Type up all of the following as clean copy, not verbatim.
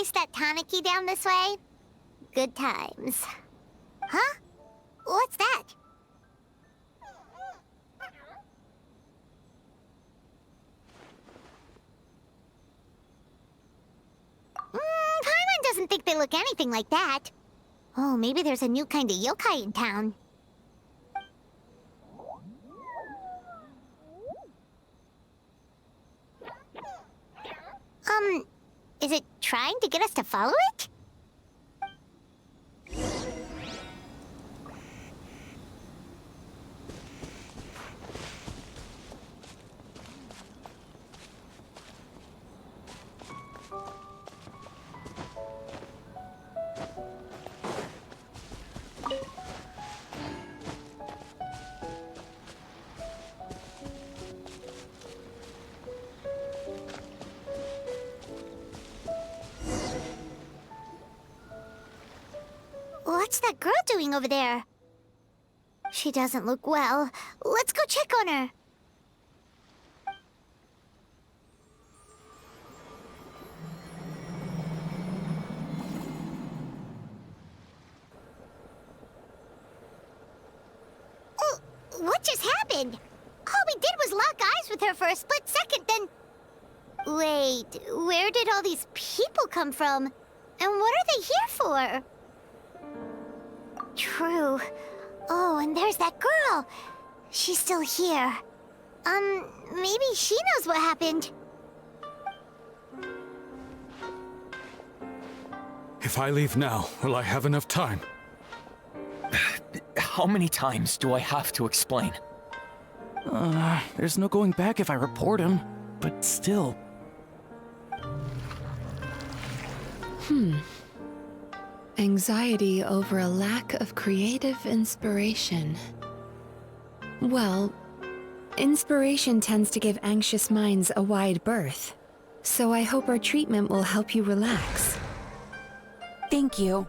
chase that Tanuki down this way? Good times. Huh? What's that? Paimon doesn't think they look anything like that. Oh, maybe there's a new kind of yokai in town. Is it trying to get us to follow it? What's that girl doing over there? She doesn't look well. Let's go check on her. Oh, what just happened? All we did was lock eyes with her for a split second, then... Wait, where did all these people come from? And what are they here for? True. Oh, and there's that girl. She's still here. Maybe she knows what happened. If I leave now, will I have enough time? How many times do I have to explain? There's no going back if I report him, but still. Anxiety over a lack of creative inspiration. Well, inspiration tends to give anxious minds a wide berth, so I hope our treatment will help you relax. Thank you.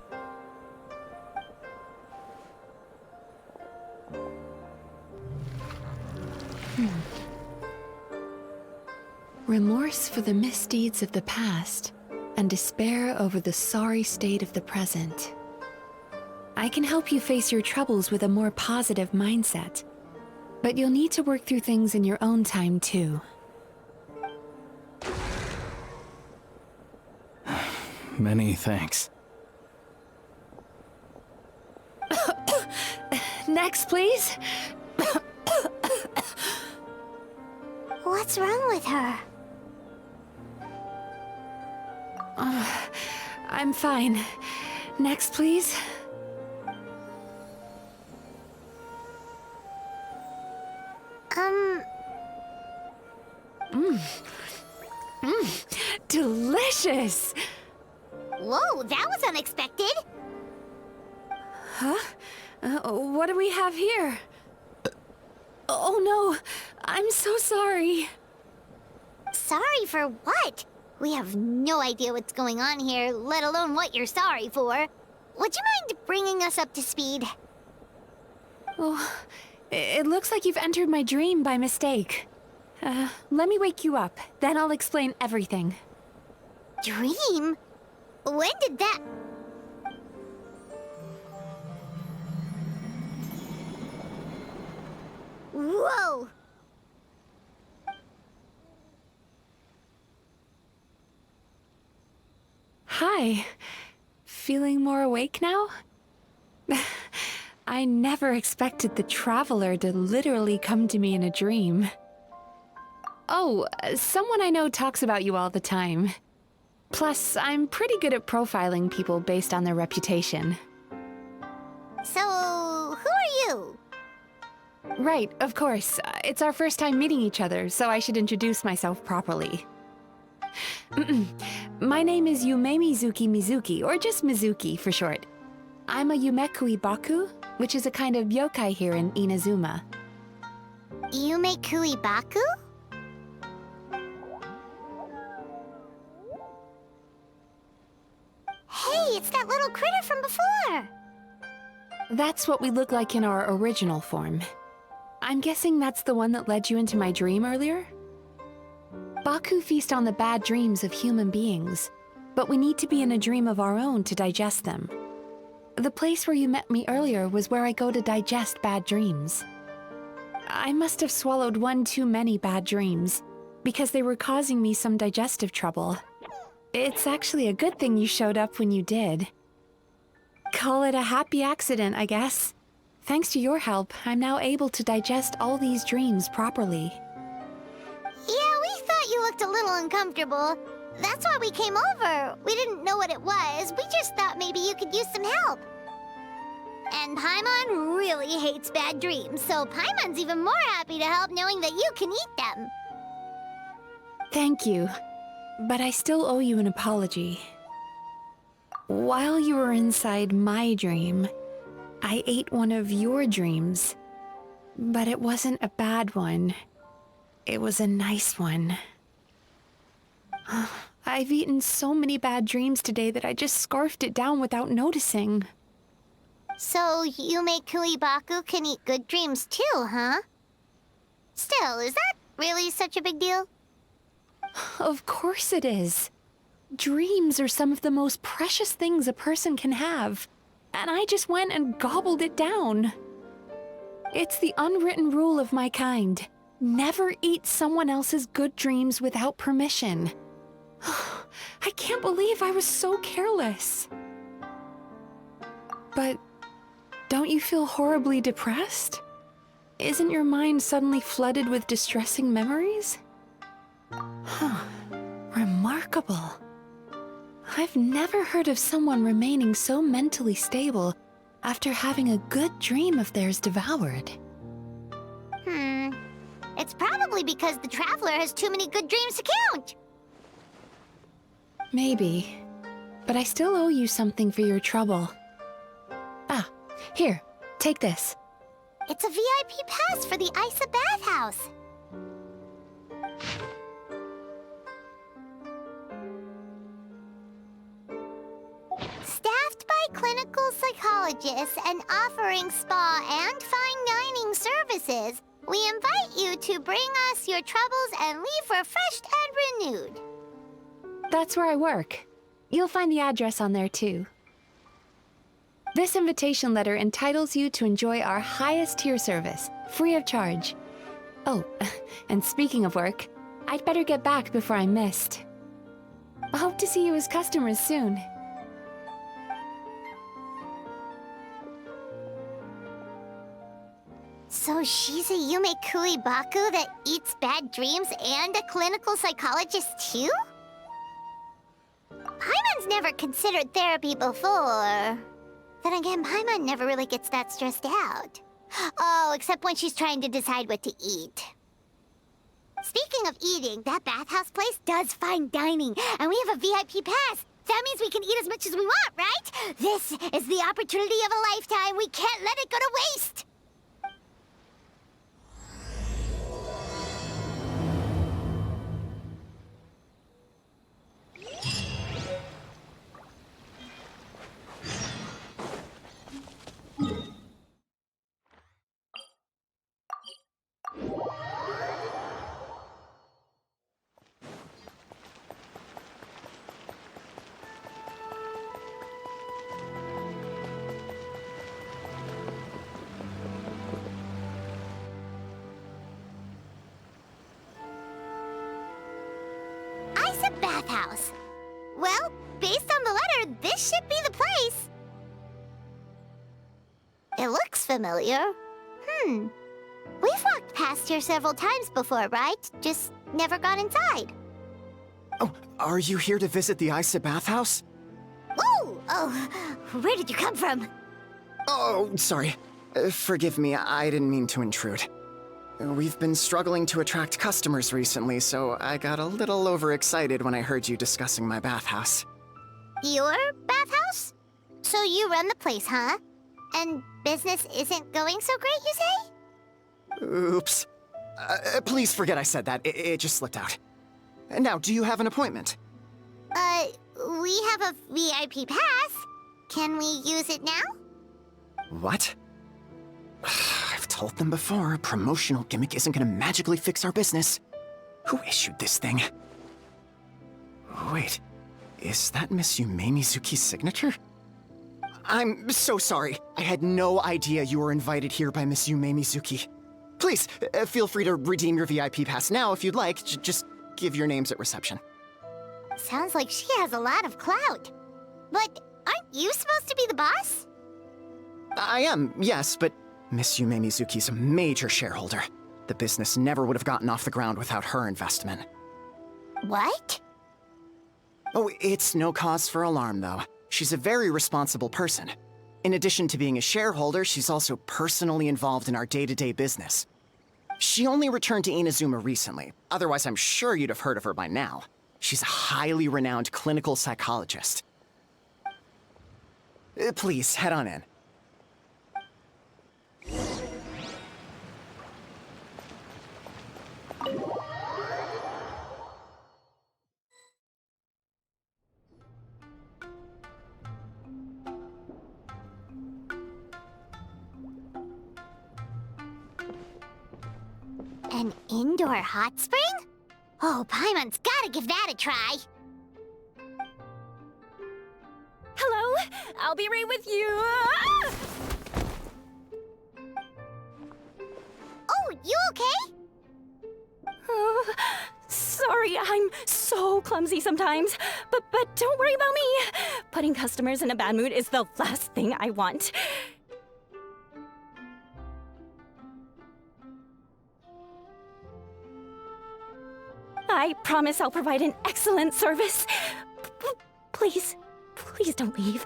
Remorse for the misdeeds of the past, and despair over the sorry state of the present. I can help you face your troubles with a more positive mindset, but you'll need to work through things in your own time too. Many thanks. Next, please. What's wrong with her? I'm fine. Next, please. Delicious! Whoa, that was unexpected. Huh? What do we have here? Oh no, I'm so sorry. Sorry for what? We have no idea what's going on here, let alone what you're sorry for. Would you mind bringing us up to speed? Oh, it looks like you've entered my dream by mistake. Let me wake you up, then I'll explain everything. Dream? When did that... Whoa! Hi. Feeling more awake now? I never expected the Traveler to literally come to me in a dream. Oh, someone I know talks about you all the time. Plus, I'm pretty good at profiling people based on their reputation. So, who are you? Right, of course. It's our first time meeting each other, so I should introduce myself properly. My name is Mizuki Mizuki, or just Mizuki for short. I'm a Yumekui Baku, which is a kind of yokai here in Inazuma. Yumekui Baku? Hey, it's that little critter from before! That's what we look like in our original form. I'm guessing that's the one that led you into my dream earlier? Baku feast on the bad dreams of human beings. but we need to be in a dream of our own to digest them. The place where you met me earlier was where I go to digest bad dreams. I must have swallowed one too many bad dreams, because they were causing me some digestive trouble. It's actually a good thing you showed up when you did. Call it a happy accident, I guess. Thanks to your help, I'm now able to digest all these dreams properly. Yeah, we thought you looked a little uncomfortable. That's why we came over. We didn't know what it was. We just thought maybe you could use some help. And Paimon really hates bad dreams, so Paimon's even more happy to help knowing that you can eat them. Thank you, but I still owe you an apology. While you were inside my dream, I ate one of your dreams. But it wasn't a bad one. It was a nice one. I've eaten so many bad dreams today that I just scarfed it down without noticing. So Yume Kuibaku can eat good dreams too, huh? Still, is that really such a big deal? Of course it is. Dreams are some of the most precious things a person can have, and I just went and gobbled it down. It's the unwritten rule of my kind. Never eat someone else's good dreams without permission. I can't believe I was so careless. But don't you feel horribly depressed? Isn't your mind suddenly flooded with distressing memories? Remarkable. I've never heard of someone remaining so mentally stable after having a good dream of theirs devoured. It's probably because the Traveler has too many good dreams to count. Maybe. But I still owe you something for your trouble. Ah, here, take this. It's a VIP pass for the Isa bathhouse. Staffed by clinical psychologists and offering spa and fine dining services, we invite you to bring us your troubles and leave refreshed and renewed. That's where I work. You'll find the address on there too. This invitation letter entitles you to enjoy our highest tier service, free of charge. Oh, and speaking of work, I'd better get back before I'm missed. I hope to see you as customers soon. So she's a Yume Kuibaku that eats bad dreams and a clinical psychologist too? Paimon's never considered therapy before. Then again, Paimon never really gets that stressed out. Oh, except when she's trying to decide what to eat. Speaking of eating, that bathhouse place does fine dining, and we have a VIP pass. That means we can eat as much as we want, right? This is the opportunity of a lifetime. We can't let it go to waste. Isa bathhouse. Well, based on the letter, this should be the place. It looks familiar. We've walked past here several times before, right? Just never got inside. Oh, are you here to visit the Isa bathhouse? Whoa! Oh, where did you come from? Oh, sorry. Forgive me, I didn't mean to intrude. We've been struggling to attract customers recently, so I got a little overexcited when I heard you discussing my bathhouse. Your bathhouse? So you run the place, huh? And business isn't going so great, you say? Oops. Please forget I said that. It just slipped out. Now, do you have an appointment? We have a VIP pass. Can we use it now? What? I've told them before, a promotional gimmick isn't gonna magically fix our business. Who issued this thing? Wait, Is that Miss Yume Mizuki's signature? I'm so sorry. I had no idea you were invited here by Miss Yume Mizuki. Please, feel free to redeem your VIP pass now if you'd like. Just give your names at reception. Sounds like she has a lot of clout. But aren't you supposed to be the boss? I am, yes, but Miss Yume Mizuki's a major shareholder. The business never would have gotten off the ground without her investment. What? Oh, it's no cause for alarm, though. She's a very responsible person. In addition to being a shareholder, she's also personally involved in our day-to-day business. She only returned to Inazuma recently. Otherwise, I'm sure you'd have heard of her by now. She's a highly renowned clinical psychologist. Please, head on in. An indoor hot spring? Oh, Paimon's gotta give that a try. Hello? I'll be right with you. Ah! Oh, you okay? Oh, sorry, I'm so clumsy sometimes. But don't worry about me. Putting customers in a bad mood is the last thing I want. I promise I'll provide an excellent service. Please, please don't leave.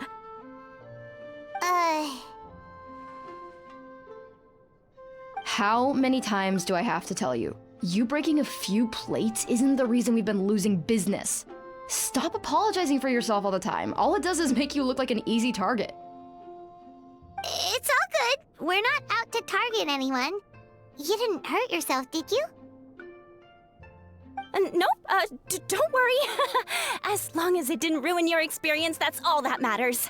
How many times do I have to tell you? You breaking a few plates isn't the reason we've been losing business. Stop apologizing for yourself all the time. All it does is make you look like an easy target. It's all good. We're not out to target anyone. You didn't hurt yourself, did you? Nope, don't worry. As long as it didn't ruin your experience, that's all that matters.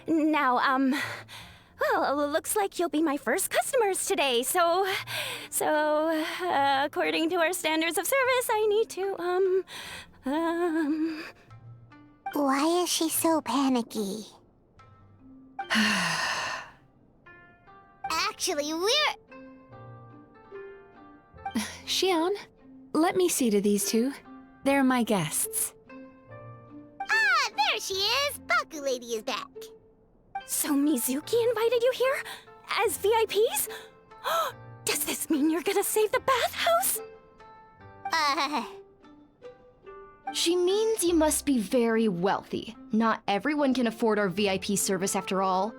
Now, well, looks like you'll be my first customers today, so, according to our standards of service, I need to, Why is she so panicky? Actually, Shion, let me see to these two. They're my guests. Ah, there she is! Baku Lady is back. So Mizuki invited you here? As VIPs? Does this mean you're gonna save the bathhouse? She means you must be very wealthy. Not everyone can afford our VIP service after all.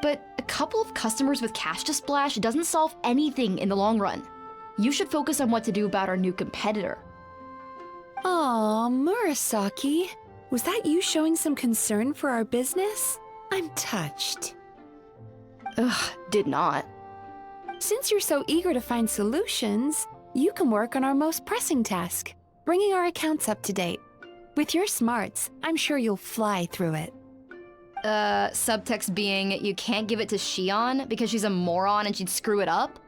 But a couple of customers with cash to splash doesn't solve anything in the long run. You should focus on what to do about our new competitor. Aw, Murasaki. Was that you showing some concern for our business? I'm touched. Ugh, did not. Since you're so eager to find solutions, you can work on our most pressing task, bringing our accounts up to date. With your smarts, I'm sure you'll fly through it. Subtext being, you can't give it to Shion because she's a moron and she'd screw it up?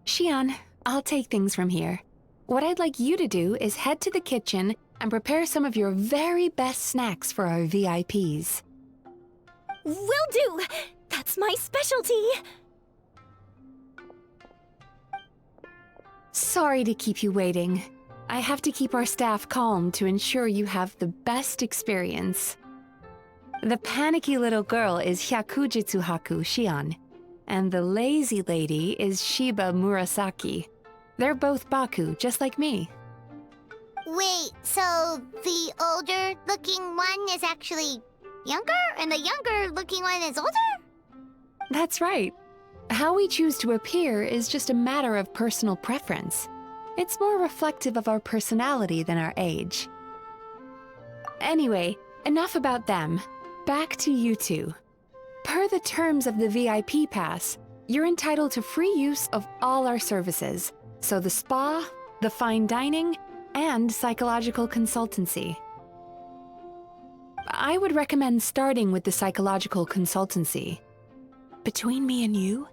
Shion, I'll take things from here. What I'd like you to do is head to the kitchen and prepare some of your very best snacks for our VIPs. Will do! That's my specialty! Sorry to keep you waiting. I have to keep our staff calm to ensure you have the best experience. The panicky little girl is Hyakujitsu Haku Shion, and the lazy lady is Shiba Murasaki. They're both Baku, just like me. Wait, so the older-looking one is actually younger, and the younger-looking one is older? That's right. How we choose to appear is just a matter of personal preference. It's more reflective of our personality than our age. Anyway, enough about them. Back to you two. Per the terms of the VIP pass, you're entitled to free use of all our services. So the spa, the fine dining, and psychological consultancy. I would recommend starting with the psychological consultancy. Between me and you,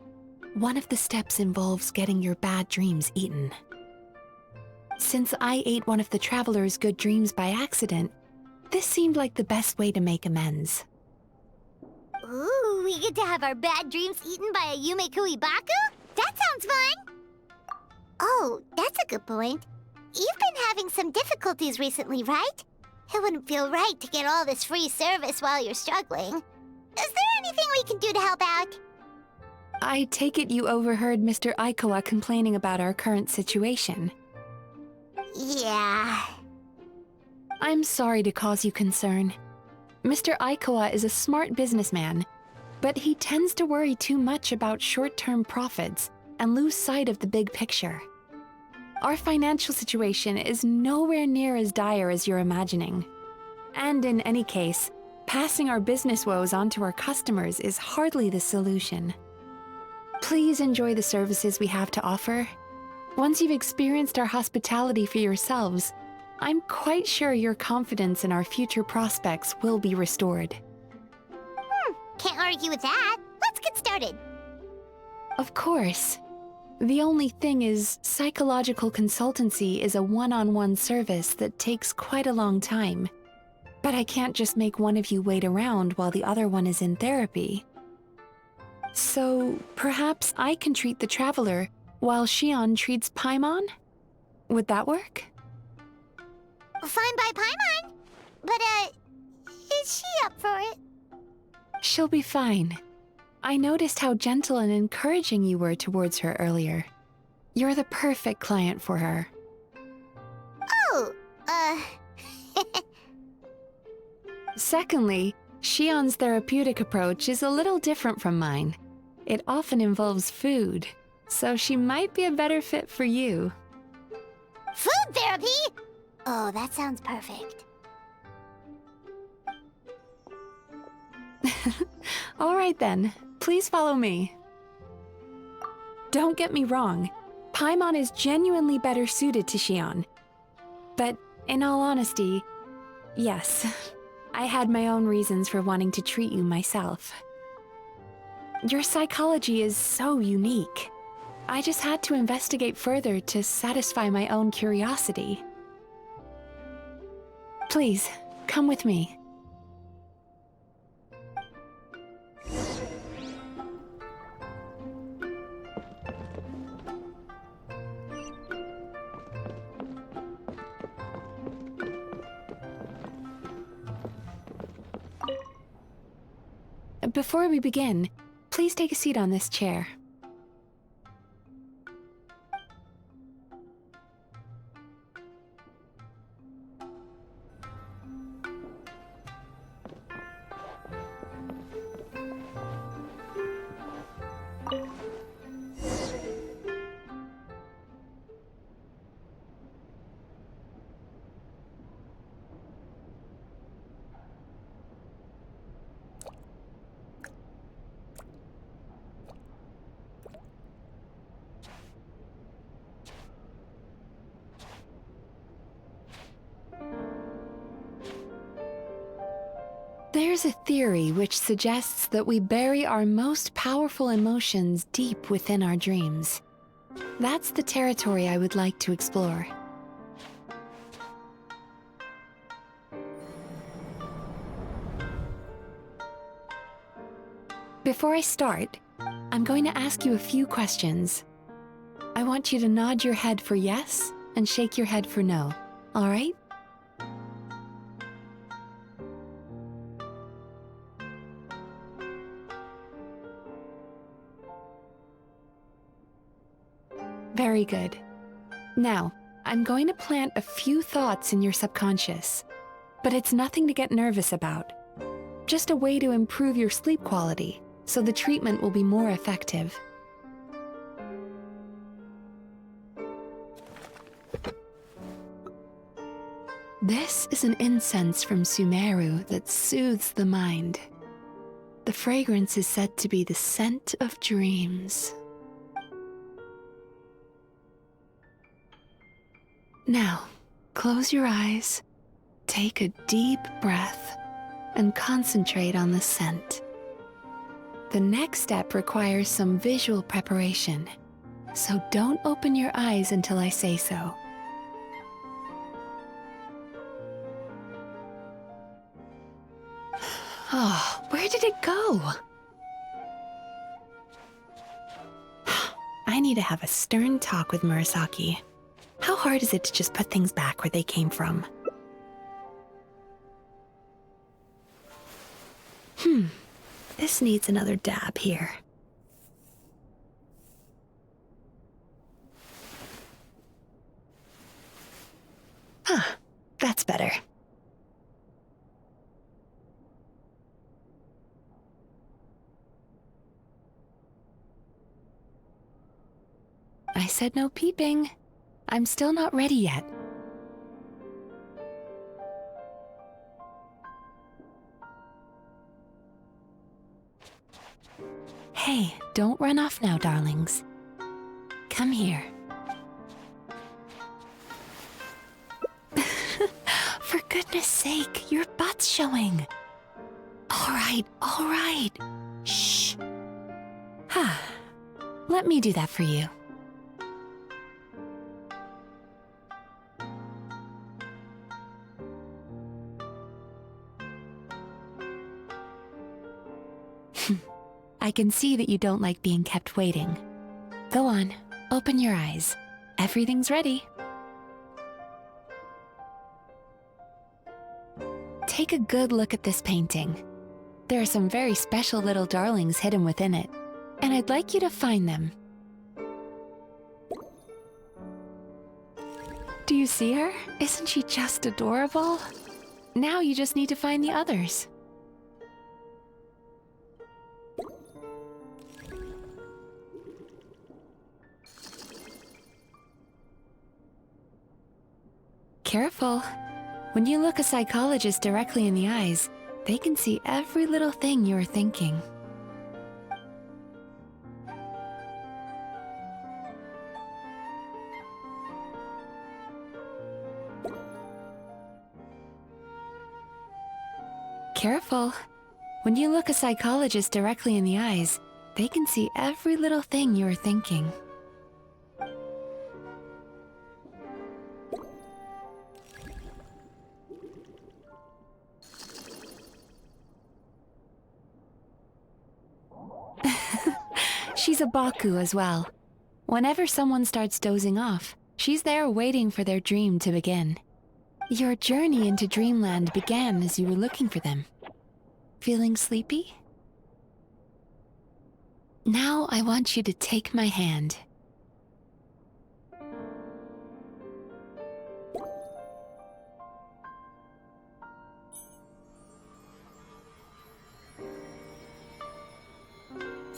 one of the steps involves getting your bad dreams eaten. Since I ate one of the traveler's good dreams by accident, this seemed like the best way to make amends. Ooh, we get to have our bad dreams eaten by a Yumekui Baku? That sounds fun! Oh, that's a good point. You've been having some difficulties recently, right? It wouldn't feel right to get all this free service while you're struggling. Is there anything we can do to help out? I take it you overheard Mr. Aikawa complaining about our current situation. Yeah. I'm sorry to cause you concern. Mr. Aikawa is a smart businessman, but he tends to worry too much about short-term profits and lose sight of the big picture. Our financial situation is nowhere near as dire as you're imagining. And in any case, passing our business woes on to our customers is hardly the solution. Please enjoy the services we have to offer. Once you've experienced our hospitality for yourselves, I'm quite sure your confidence in our future prospects will be restored. Can't argue with that. Let's get started. Of course. The only thing is, psychological consultancy is a one-on-one service that takes quite a long time. But I can't just make one of you wait around while the other one is in therapy. So, perhaps I can treat the traveler while Shion treats Paimon? Would that work? Fine by Paimon. But, is she up for it? She'll be fine. I noticed how gentle and encouraging you were towards her earlier. You're the perfect client for her. Oh, Secondly, Shion's therapeutic approach is a little different from mine. It often involves food, so she might be a better fit for you. food therapy? Oh, that sounds perfect. All right then, please follow me. Don't get me wrong, Paimon is genuinely better suited to Shion. But in all honesty, yes, I had my own reasons for wanting to treat you myself. Your psychology is so unique. I just had to investigate further to satisfy my own curiosity. Please, come with me. Before we begin, please take a seat on this chair. There's a theory which suggests that we bury our most powerful emotions deep within our dreams. That's the territory I would like to explore. Before I start, I'm going to ask you a few questions. I want you to nod your head for yes and shake your head for no, all right? Very good. Now, I'm going to plant a few thoughts in your subconscious, but it's nothing to get nervous about. Just a way to improve your sleep quality, so the treatment will be more effective. This is an incense from Sumeru that soothes the mind. The fragrance is said to be the scent of dreams. Now, close your eyes, take a deep breath, and concentrate on the scent. The next step requires some visual preparation, so don't open your eyes until I say so. Oh, where did it go? I need to have a stern talk with Murasaki. How hard is it to just put things back where they came from? This needs another dab here. That's better. I said no peeping. I'm still not ready yet. Hey, don't run off now, darlings. Come here. For goodness sake, your butt's showing. All right. Shh. Let me do that for you. I can see that you don't like being kept waiting. Go on, open your eyes. Everything's ready. Take a good look at this painting. There are some very special little darlings hidden within it, and I'd like you to find them. Do you see her? Isn't she just adorable? Now you just need to find the others. Careful. When you look a psychologist directly in the eyes, they can see every little thing you're thinking. Careful. When you look a psychologist directly in the eyes, they can see every little thing you're thinking. She's a Baku as well. Whenever someone starts dozing off, she's there waiting for their dream to begin. Your journey into Dreamland began as you were looking for them. Feeling sleepy? Now I want you to take my hand.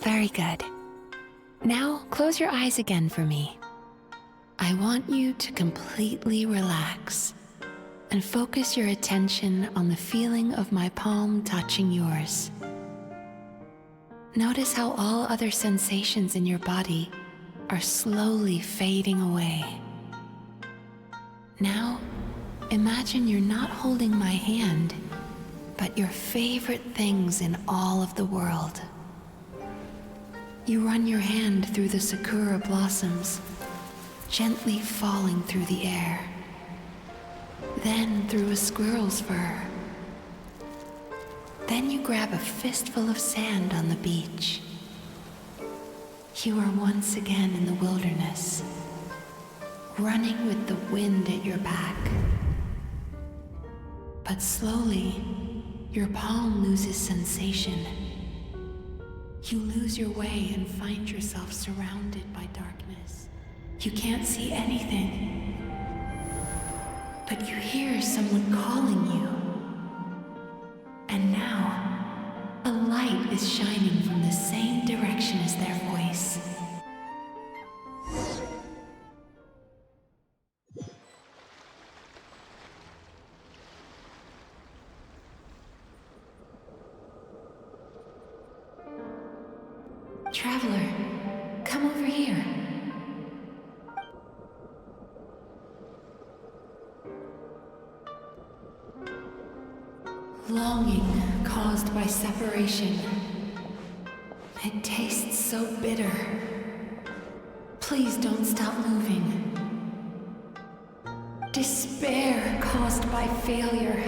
Very good. Now, close your eyes again for me. I want you to completely relax and focus your attention on the feeling of my palm touching yours. Notice how all other sensations in your body are slowly fading away. Now, imagine you're not holding my hand, but your favorite things in all of the world. You run your hand through the sakura blossoms, gently falling through the air. Then through a squirrel's fur. Then you grab a fistful of sand on the beach. You are once again in the wilderness, running with the wind at your back. But slowly, your palm loses sensation. You lose your way and find yourself surrounded by darkness. You can't see anything, but you hear someone calling you. And now, a light is shining from the same direction as their voice. Traveler, come over here. Longing caused by separation. It tastes so bitter. Please don't stop moving. Despair caused by failure.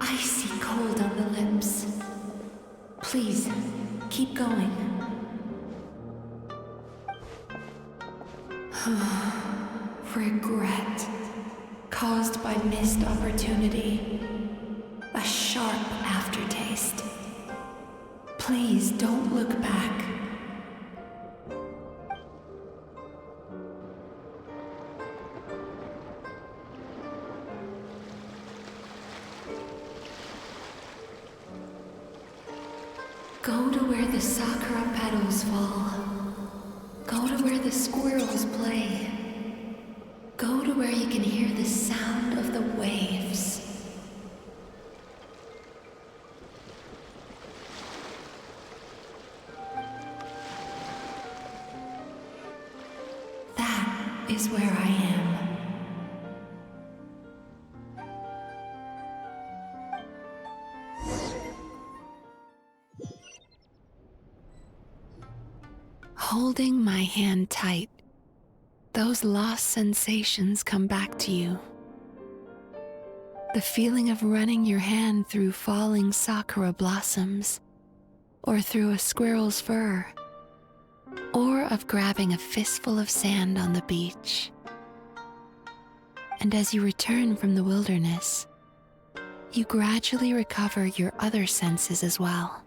Icy cold on the lips. Please, keep going. Regret caused by missed opportunity. A sharp aftertaste. Please don't look back. Go to where the sakura petals fall. Go to where the squirrels play. Go to where you can hear the sound of the waves. That is where I am. Holding my hand tight, those lost sensations come back to you. The feeling of running your hand through falling sakura blossoms, or through a squirrel's fur, or of grabbing a fistful of sand on the beach. And as you return from the wilderness, you gradually recover your other senses as well.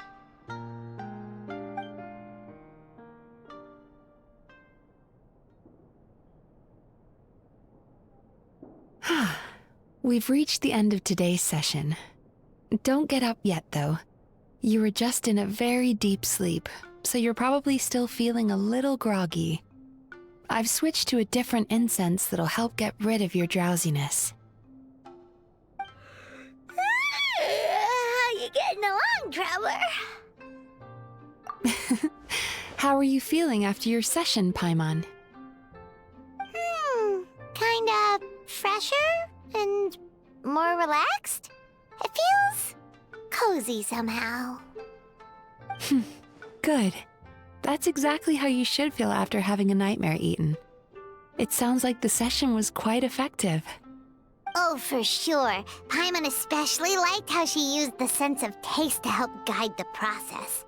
We've reached the end of today's session. Don't get up yet, though. You were just in a very deep sleep, so you're probably still feeling a little groggy. I've switched to a different incense that'll help get rid of your drowsiness. How you getting along, Traveler? How are you feeling after your session, Paimon? Kinda fresher and more relaxed. It feels cozy somehow. Good. That's exactly how you should feel after having a nightmare eaten. It sounds like the session was quite effective. Oh, for sure. Paimon especially liked how she used the sense of taste to help guide the process.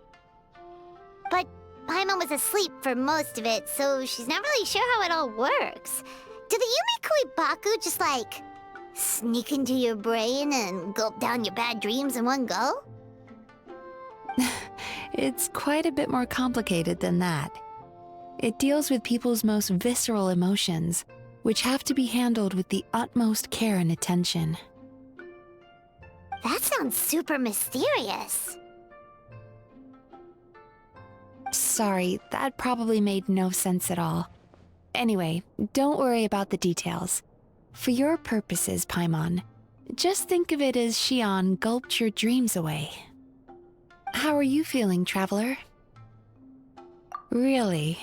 But Paimon was asleep for most of it, so she's not really sure how it all works. Do the Yumikui Baku just like sneak into your brain and gulp down your bad dreams in one go? It's quite a bit more complicated than that. It deals with people's most visceral emotions, which have to be handled with the utmost care and attention. That sounds super mysterious. Sorry, that probably made no sense at all. Anyway, don't worry about the details. For your purposes, Paimon, just think of it as Xion gulped your dreams away. How are you feeling, Traveler? Really?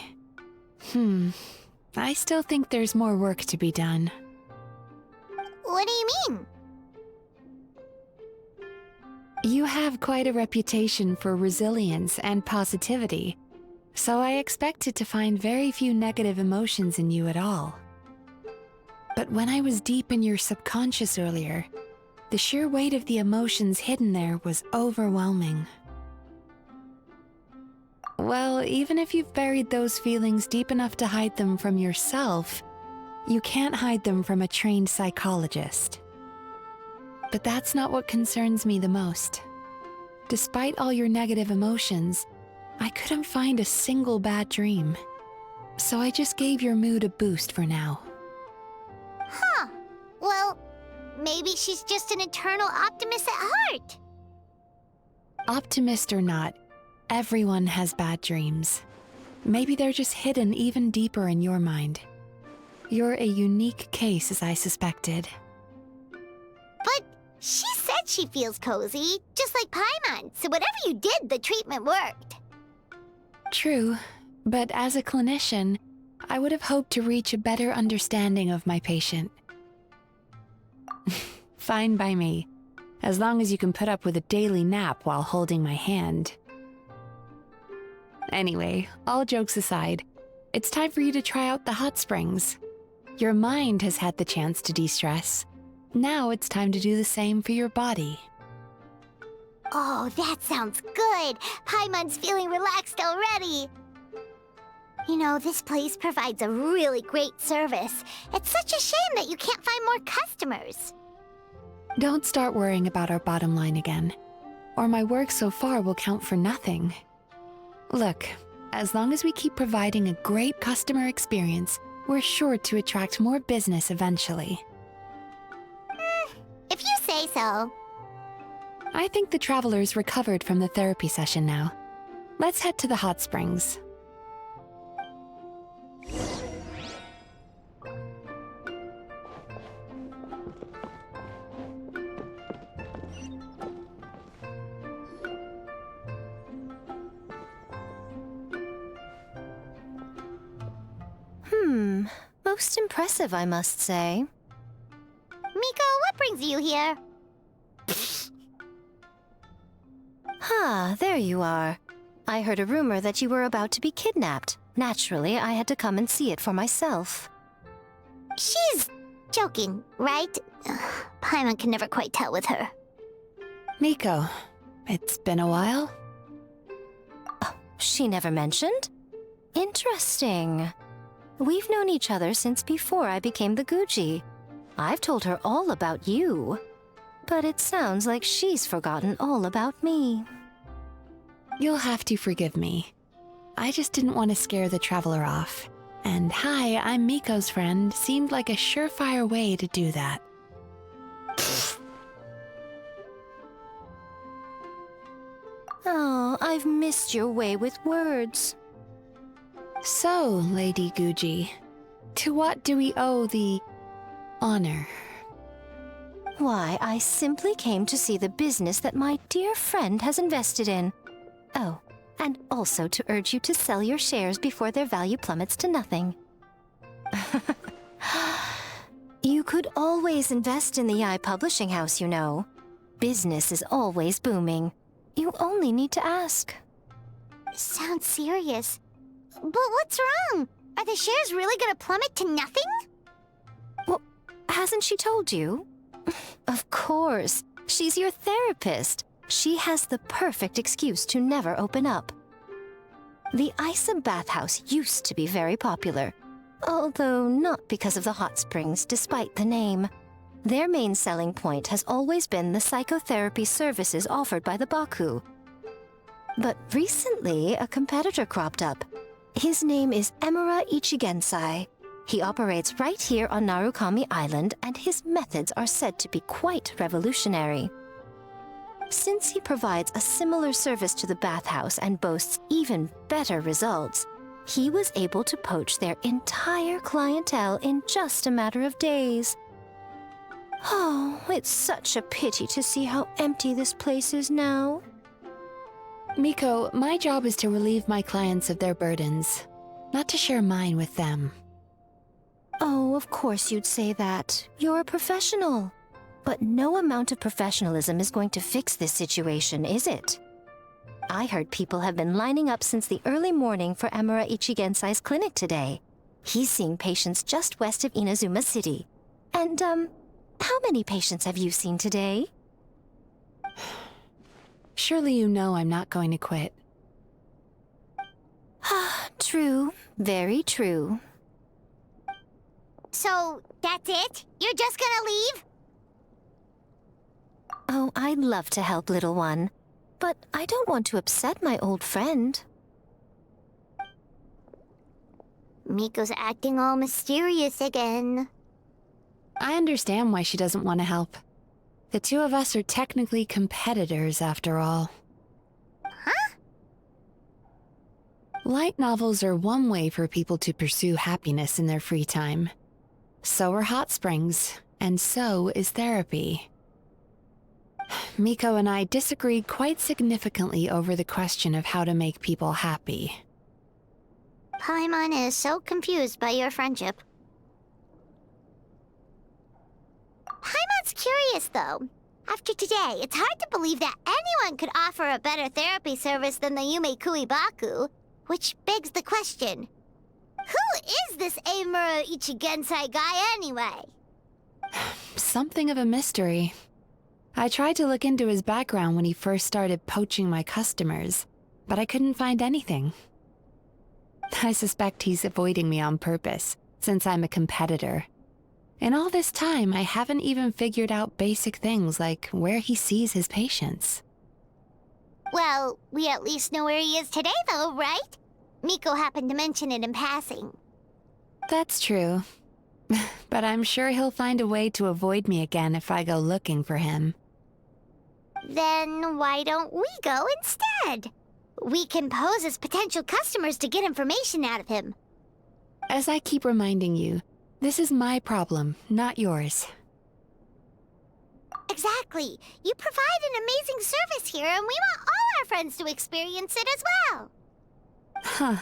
I still think there's more work to be done. What do you mean? You have quite a reputation for resilience and positivity, so I expected to find very few negative emotions in you at all. But when I was deep in your subconscious earlier, the sheer weight of the emotions hidden there was overwhelming. Well, even if you've buried those feelings deep enough to hide them from yourself, you can't hide them from a trained psychologist. But that's not what concerns me the most. Despite all your negative emotions, I couldn't find a single bad dream. So I just gave your mood a boost for now. Huh. Well, maybe she's just an eternal optimist at heart. Optimist or not, everyone has bad dreams. Maybe they're just hidden even deeper in your mind. You're a unique case, as I suspected. But she said she feels cozy, just like Paimon, so whatever you did, the treatment worked. True, but as a clinician, I would have hoped to reach a better understanding of my patient. Fine by me, as long as you can put up with a daily nap while holding my hand. Anyway, all jokes aside, it's time for you to try out the hot springs. Your mind has had the chance to de-stress. Now it's time to do the same for your body. Oh, that sounds good. Paimon's feeling relaxed already. You know, this place provides a really great service. It's such a shame that you can't find more customers. Don't start worrying about our bottom line again, or my work so far will count for nothing. Look, as long as we keep providing a great customer experience, we're sure to attract more business eventually. If you say so. I think the traveler's recovered from the therapy session now. Let's head to the hot springs. Most impressive, I must say. Miko, what brings you here? There you are. I heard a rumor that you were about to be kidnapped. Naturally, I had to come and see it for myself. She's joking, right? Paimon can never quite tell with her. Miko, it's been a while. She never mentioned? Interesting. We've known each other since before I became the Guji. I've told her all about you. But it sounds like she's forgotten all about me. You'll have to forgive me. I just didn't want to scare the traveler off. And hi, I'm Miko's friend seemed like a surefire way to do that. Oh, I've missed your way with words. So, Lady Guji, to what do we owe the honor? Why, I simply came to see the business that my dear friend has invested in. Oh, and also to urge you to sell your shares before their value plummets to nothing. You could always invest in the publishing house, you know. Business is always booming. You only need to ask. Sounds serious. But what's wrong? Are the shares really gonna plummet to nothing? Well, hasn't she told you? Of course. She's your therapist. She has the perfect excuse to never open up. The Isa bathhouse used to be very popular, although not because of the hot springs, despite the name. Their main selling point has always been the psychotherapy services offered by the Baku. But recently, a competitor cropped up. His name is Emura Ichigensai. He operates right here on Narukami Island, and his methods are said to be quite revolutionary. Since he provides a similar service to the bathhouse and boasts even better results, he was able to poach their entire clientele in just a matter of days. Oh, it's such a pity to see how empty this place is now. Miko, my job is to relieve my clients of their burdens, not to share mine with them. Oh, of course you'd say that. You're a professional. But no amount of professionalism is going to fix this situation, is it? I heard people have been lining up since the early morning for Emura Ichigensai's clinic today. He's seeing patients just west of Inazuma City. And, how many patients have you seen today? Surely you know I'm not going to quit. True. Very true. So, that's it? You're just gonna leave? Oh, I'd love to help, little one. But I don't want to upset my old friend. Miko's acting all mysterious again. I understand why she doesn't want to help. The two of us are technically competitors, after all. Huh? Light novels are one way for people to pursue happiness in their free time. So are hot springs, and so is therapy. Miko and I disagreed quite significantly over the question of how to make people happy. Paimon is so confused by your friendship. Paimon's curious, though. After today, it's hard to believe that anyone could offer a better therapy service than the Yume Baku, which begs the question, who is this Emura Ichigensai guy anyway? Something of a mystery. I tried to look into his background when he first started poaching my customers, but I couldn't find anything. I suspect he's avoiding me on purpose, since I'm a competitor. In all this time, I haven't even figured out basic things like where he sees his patients. Well, we at least know where he is today, though, right? Miko happened to mention it in passing. That's true. But I'm sure he'll find a way to avoid me again if I go looking for him. Then why don't we go instead? We can pose as potential customers to get information out of him. As I keep reminding you, this is my problem, not yours. Exactly. You provide an amazing service here, and we want all our friends to experience it as well. Huh.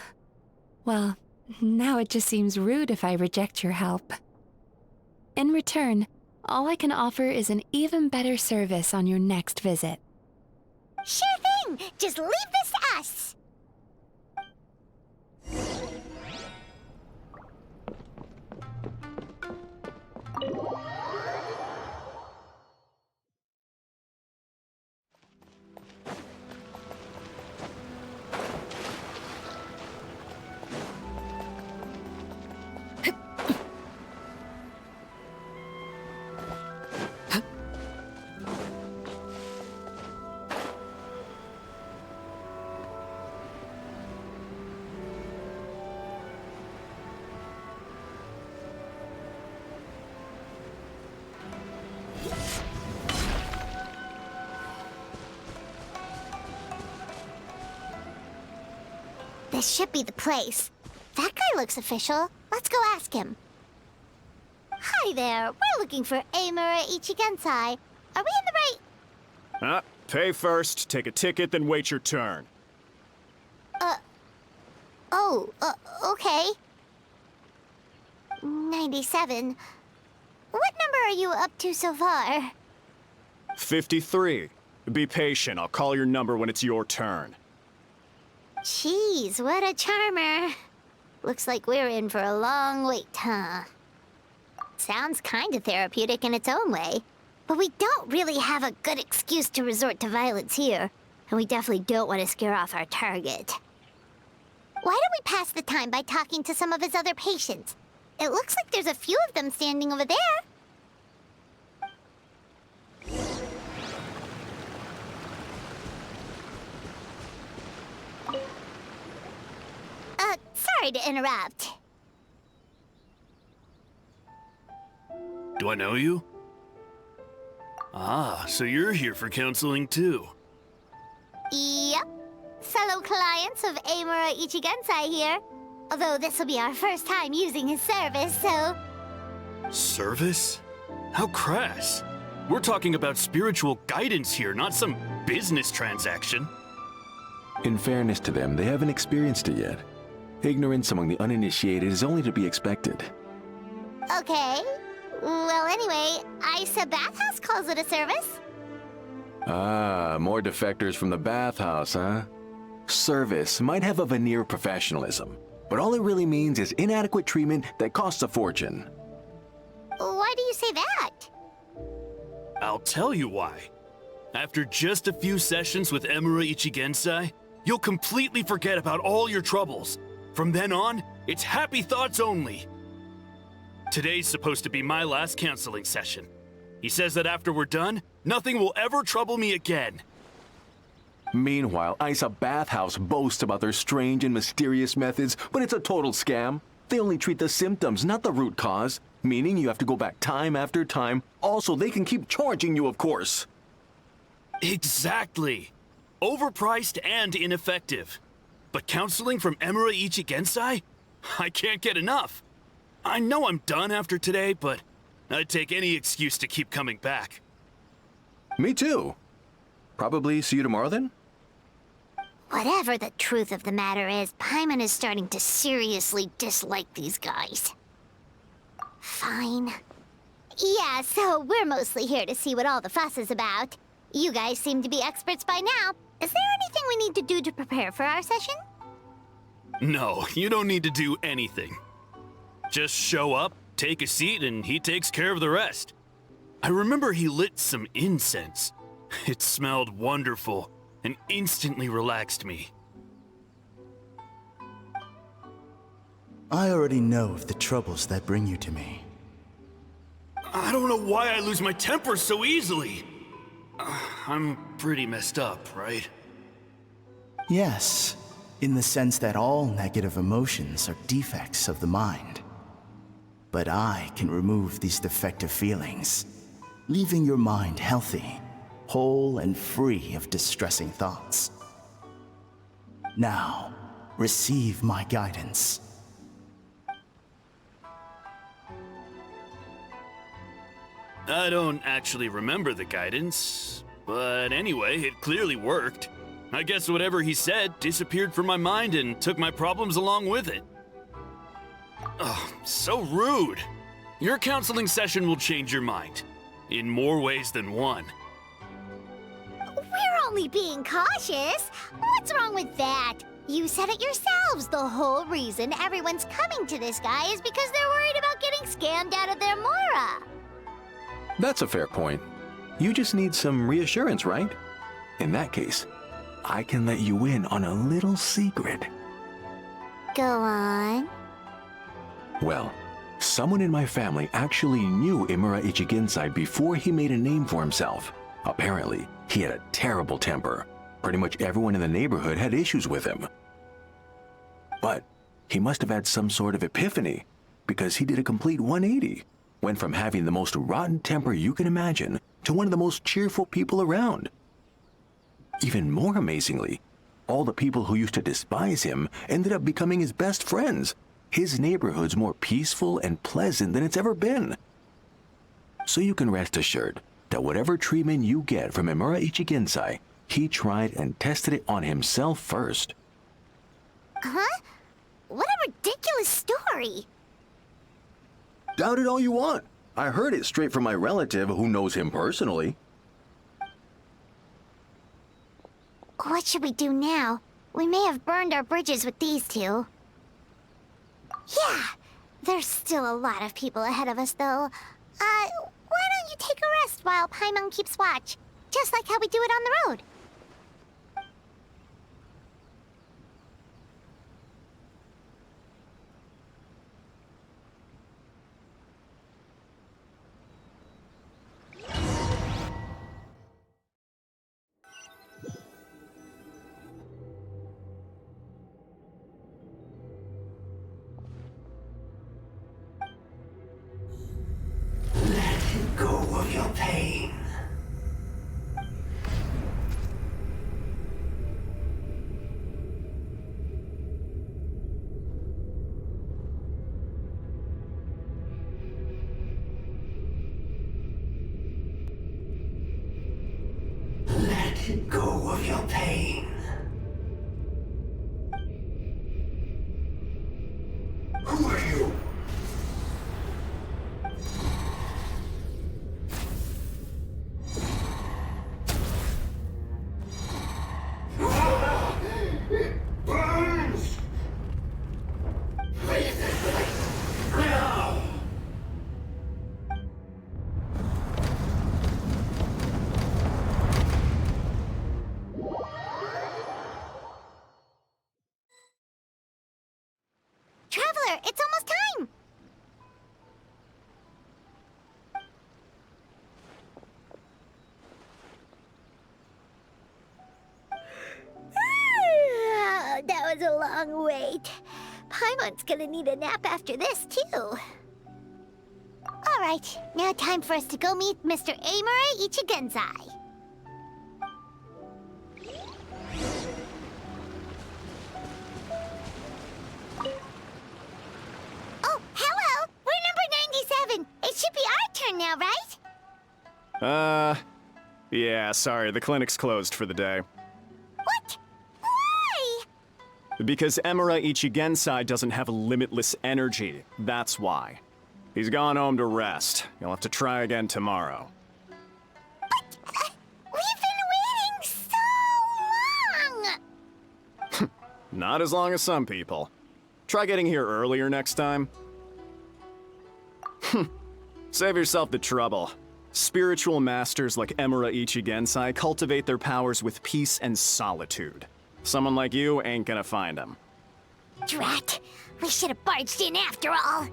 Well, now it just seems rude if I reject your help. In return, all I can offer is an even better service on your next visit. Sure thing! Just leave this to us! This should be the place. That guy looks official. Let's go ask him. Hi there. We're looking for Amura Ichigensai. Are we in the right... Pay first, take a ticket, then wait your turn. Okay. 97. What number are you up to so far? 53. Be patient, I'll call your number when it's your turn. Jeez, what a charmer. Looks like we're in for a long wait, huh? Sounds kinda therapeutic in its own way. But we don't really have a good excuse to resort to violence here. And we definitely don't want to scare off our target. Why don't we pass the time by talking to some of his other patients? It looks like there's a few of them standing over there. Sorry to interrupt. Do I know you? Ah, so you're here for counseling too. Yep. Fellow clients of Amura Ichigensai here. Although this will be our first time using his service, so... Service? How crass. We're talking about spiritual guidance here, not some business transaction. In fairness to them, they haven't experienced it yet. Ignorance among the uninitiated is only to be expected. Okay. Well, anyway, Isa Bathhouse calls it a service. Ah, more defectors from the bathhouse, huh? Service might have a veneer of professionalism, but all it really means is inadequate treatment that costs a fortune. Why do you say that? I'll tell you why. After just a few sessions with Amura Ichigensai, you'll completely forget about all your troubles. From then on, it's happy thoughts only. Today's supposed to be my last counseling session. He says that after we're done, nothing will ever trouble me again. Meanwhile, Isa Bathhouse boasts about their strange and mysterious methods, but it's a total scam. They only treat the symptoms, not the root cause, meaning you have to go back time after time. Also, they can keep charging you, of course. Exactly. Overpriced and ineffective. But counseling from Amura Ichigensai? I can't get enough. I know I'm done after today, but I'd take any excuse to keep coming back. Me too. Probably see you tomorrow then? Whatever the truth of the matter is, Paimon is starting to seriously dislike these guys. Fine. Yeah, so we're mostly here to see what all the fuss is about. You guys seem to be experts by now. Is there anything we need to do to prepare for our session? No, you don't need to do anything. Just show up, take a seat, and he takes care of the rest. I remember he lit some incense. It smelled wonderful and instantly relaxed me. I already know of the troubles that bring you to me. I don't know why I lose my temper so easily. I'm pretty messed up, right? Yes, in the sense that all negative emotions are defects of the mind. But I can remove these defective feelings, leaving your mind healthy, whole and free of distressing thoughts. Now, receive my guidance. I don't actually remember the guidance, but anyway, it clearly worked. I guess whatever he said disappeared from my mind and took my problems along with it. Oh, so rude. Your counseling session will change your mind, in more ways than one. We're only being cautious. What's wrong with that? You said it yourselves. The whole reason everyone's coming to this guy is because they're worried about getting scammed out of their Mora. That's a fair point. You just need some reassurance, right? In that case, I can let you in on a little secret. Go on. Well, someone in my family actually knew Imura Ichigensai before he made a name for himself. Apparently, he had a terrible temper. Pretty much everyone in the neighborhood had issues with him. But he must have had some sort of epiphany, because he did a complete 180. Went from having the most rotten temper you can imagine to one of the most cheerful people around. Even more amazingly, all the people who used to despise him ended up becoming his best friends. His neighborhood's more peaceful and pleasant than it's ever been. So you can rest assured that whatever treatment you get from Imura Ichigensai, he tried and tested it on himself first. Huh? What a ridiculous story. Doubt it all you want. I heard it straight from my relative who knows him personally. What should we do now? We may have burned our bridges with these two. Yeah, there's still a lot of people ahead of us, though. Why don't you take a rest while Paimon keeps watch? Just like how we do it on the road. Go of your pain. Let go of your pain. Who are you? Traveler, it's almost time! That was a long wait. Paimon's gonna need a nap after this, too. Alright, now time for us to go meet Mr. Imura Ichigensai. Oh, hello! We're number 97! It should be our turn now, right? Yeah, sorry, the clinic's closed for the day. What? Why? Because Imura Ichigensai doesn't have limitless energy, that's why. He's gone home to rest. You'll have to try again tomorrow. But, we've been waiting so long! Not as long as some people. Try getting here earlier next time. Save yourself the trouble. Spiritual masters like Emura Ichigensai cultivate their powers with peace and solitude. Someone like you ain't gonna find them. Drat! We should have barged in after all.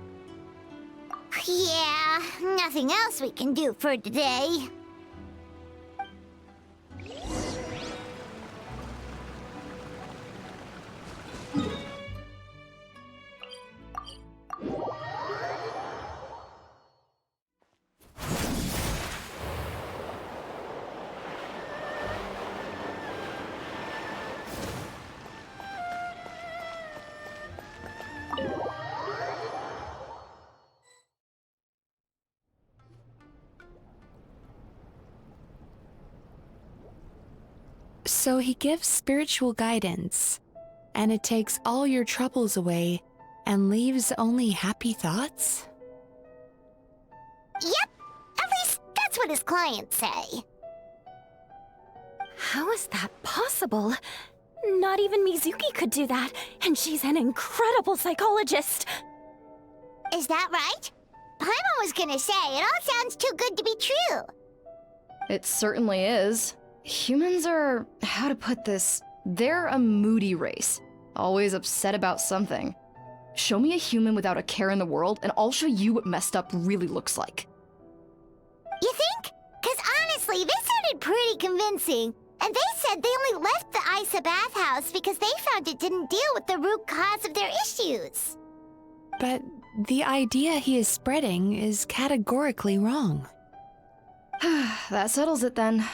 Yeah, nothing else we can do for today. So he gives spiritual guidance, and it takes all your troubles away and leaves only happy thoughts? Yep, at least that's what his clients say. How is that possible? Not even Mizuki could do that, and she's an incredible psychologist. Is that right? Paimon was gonna say, it all sounds too good to be true. It certainly is. Humans are, how to put this, they're a moody race. Always upset about something. Show me a human without a care in the world, and I'll show you what messed up really looks like. You think? Because honestly, this sounded pretty convincing. And they said they only left the Isa bathhouse because they found it didn't deal with the root cause of their issues. But the idea he is spreading is categorically wrong. That settles it then.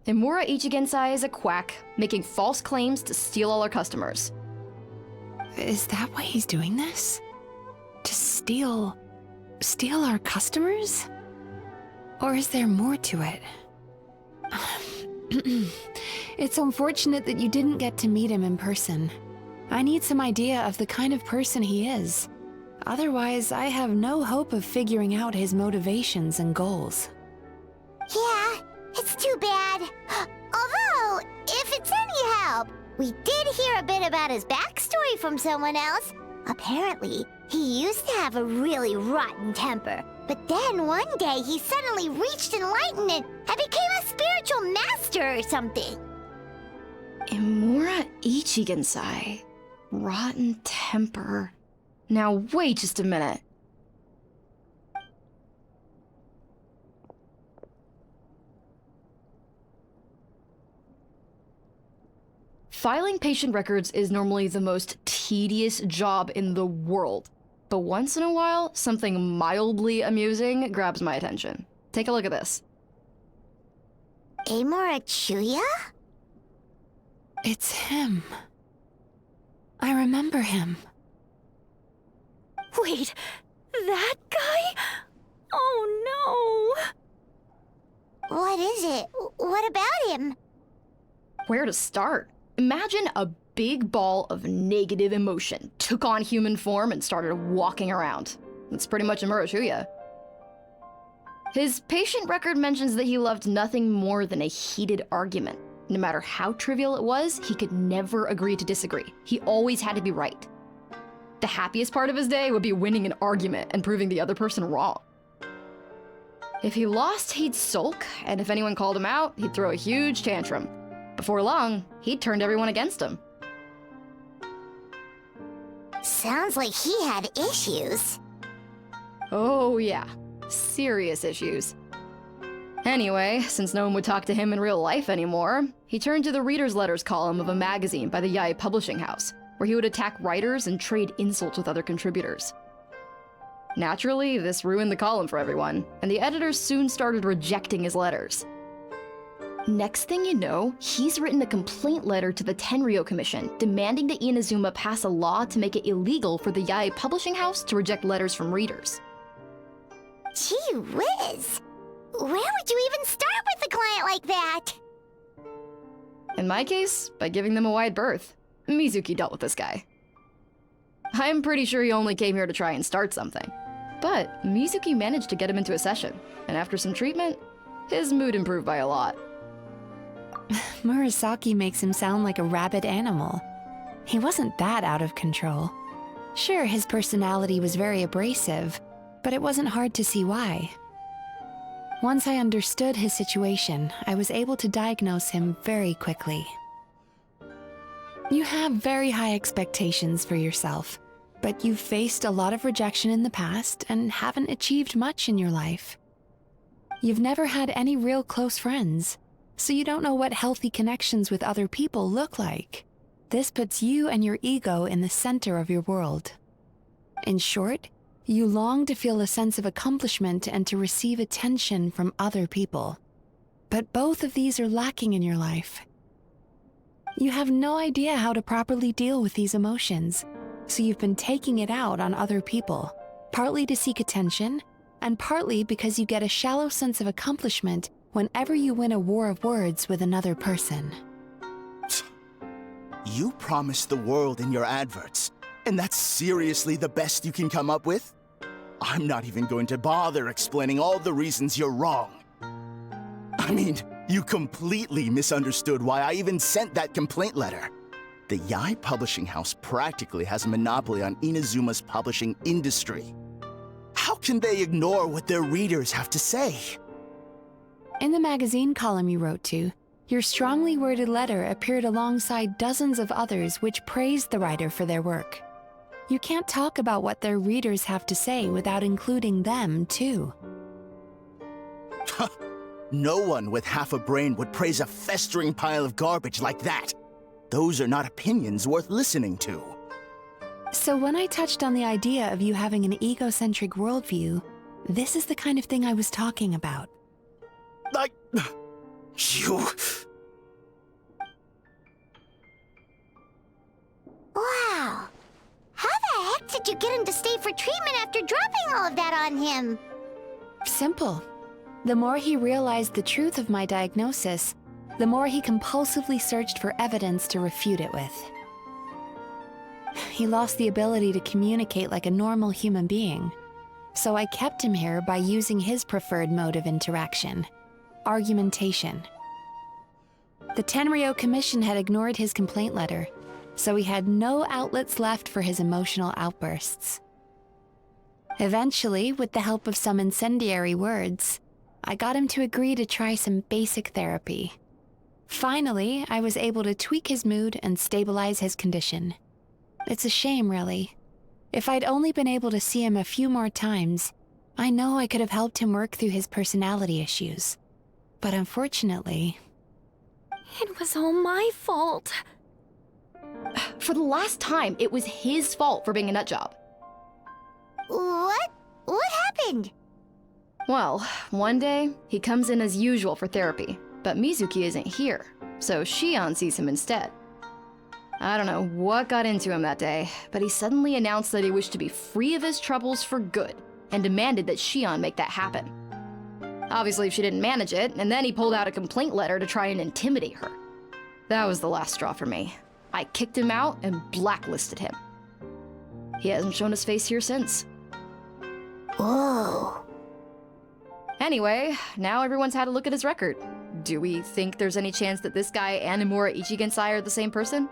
Emura Ichigensai is a quack, making false claims to steal all our customers. Is that why he's doing this? To steal our customers? Or is there more to it? It's unfortunate that you didn't get to meet him in person. I need some idea of the kind of person he is. Otherwise, I have no hope of figuring out his motivations and goals. Yeah, it's too bad. Although, if it's any help, we did hear a bit about his backstory from someone else. Apparently, he used to have a really rotten temper. But then one day he suddenly reached enlightenment and became a spiritual master or something. Emura Ichigensai. Rotten temper. Now wait just a minute. Filing patient records is normally the most tedious job in the world. But once in a while, something mildly amusing grabs my attention. Take a look at this. Chuya? It's him. I remember him. Wait, that guy? Oh no! What is it? What about him? Where to start? Imagine a big ball of negative emotion took on human form and started walking around. That's pretty much Melancholia. His patient record mentions that he loved nothing more than a heated argument. No matter how trivial it was, he could never agree to disagree. He always had to be right. The happiest part of his day would be winning an argument and proving the other person wrong. If he lost, he'd sulk, and if anyone called him out, he'd throw a huge tantrum. Before long, he'd turned everyone against him. Sounds like he had issues. Oh yeah, serious issues. Anyway, since no one would talk to him in real life anymore, he turned to the reader's letters column of a magazine by the Yae publishing house, where he would attack writers and trade insults with other contributors. Naturally, this ruined the column for everyone, and the editors soon started rejecting his letters. Next thing you know, he's written a complaint letter to the Tenryo Commission, demanding that Inazuma pass a law to make it illegal for the Yae publishing house to reject letters from readers. Gee whiz! Where would you even start with a client like that? In my case, by giving them a wide berth. Mizuki dealt with this guy. I'm pretty sure he only came here to try and start something. But Mizuki managed to get him into a session, and after some treatment, his mood improved by a lot. Murasaki makes him sound like a rabid animal. He wasn't that out of control. Sure, his personality was very abrasive, but it wasn't hard to see why. Once I understood his situation, I was able to diagnose him very quickly. You have very high expectations for yourself, but you've faced a lot of rejection in the past and haven't achieved much in your life. You've never had any real close friends, so you don't know what healthy connections with other people look like. This puts you and your ego in the center of your world. In short, you long to feel a sense of accomplishment and to receive attention from other people. But both of these are lacking in your life. You have no idea how to properly deal with these emotions, so you've been taking it out on other people, partly to seek attention, and partly because you get a shallow sense of accomplishment whenever you win a war of words with another person. You promised the world in your adverts, and that's seriously the best you can come up with? I'm not even going to bother explaining all the reasons you're wrong. I mean, you completely misunderstood why I even sent that complaint letter. The Yae Publishing House practically has a monopoly on Inazuma's publishing industry. How can they ignore what their readers have to say? In the magazine column you wrote to, your strongly worded letter appeared alongside dozens of others which praised the writer for their work. You can't talk about what their readers have to say without including them, too. No one with half a brain would praise a festering pile of garbage like that. Those are not opinions worth listening to. So when I touched on the idea of you having an egocentric worldview, this is the kind of thing I was talking about. You... Wow. How the heck did you get him to stay for treatment after dropping all of that on him? Simple. The more he realized the truth of my diagnosis, the more he compulsively searched for evidence to refute it with. He lost the ability to communicate like a normal human being, so I kept him here by using his preferred mode of interaction: argumentation. The Tenryo Commission had ignored his complaint letter, so he had no outlets left for his emotional outbursts. Eventually, with the help of some incendiary words, I got him to agree to try some basic therapy. Finally, I was able to tweak his mood and stabilize his condition. It's a shame, really. If I'd only been able to see him a few more times, I know I could have helped him work through his personality issues. But unfortunately... It was all my fault. For the last time, it was his fault for being a nutjob. What? What happened? Well, one day, he comes in as usual for therapy, but Mizuki isn't here, so Shion sees him instead. I don't know what got into him that day, but he suddenly announced that he wished to be free of his troubles for good, and demanded that Shion make that happen. Obviously, she didn't manage it, and then he pulled out a complaint letter to try and intimidate her. That was the last straw for me. I kicked him out and blacklisted him. He hasn't shown his face here since. Whoa. Anyway, now everyone's had a look at his record. Do we think there's any chance that this guy and Nomura Ichigensai are the same person?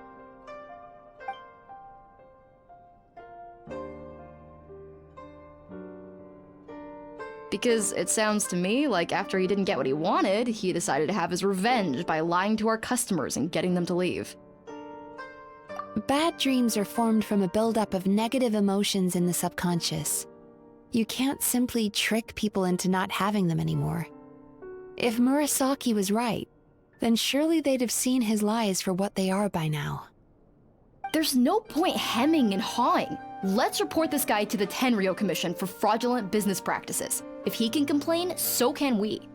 Because it sounds to me like after he didn't get what he wanted, he decided to have his revenge by lying to our customers and getting them to leave. Bad dreams are formed from a buildup of negative emotions in the subconscious. You can't simply trick people into not having them anymore. If Murasaki was right, then surely they'd have seen his lies for what they are by now. There's no point hemming and hawing. Let's report this guy to the Tenryo Commission for fraudulent business practices. If he can complain, so can we.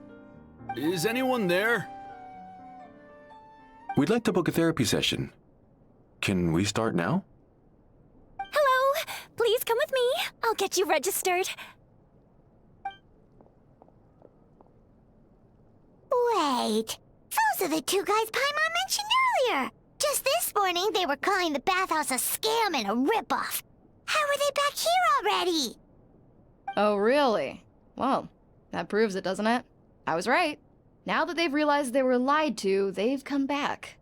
Is anyone there? We'd like to book a therapy session. Can we start now? Hello! Please come with me. I'll get you registered. Wait. Those are the two guys Paimon mentioned earlier. Just this morning, they were calling the bathhouse a scam and a ripoff. How are they back here already? Oh, really? Well, that proves it, doesn't it? I was right. Now that they've realized they were lied to, they've come back.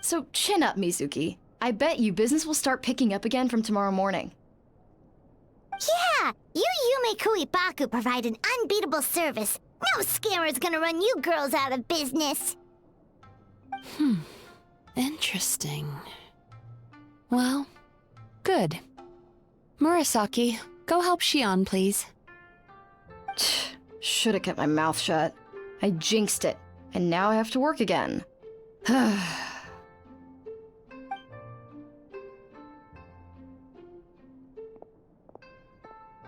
So chin up, Mizuki. I bet you business will start picking up again from tomorrow morning. Yeah, you Yume Kuibaku provide an unbeatable service, No scammer's gonna run you girls out of business. Interesting. Well, good. Murasaki, go help Shion, please. Should have kept my mouth shut. I jinxed it, and now I have to work again.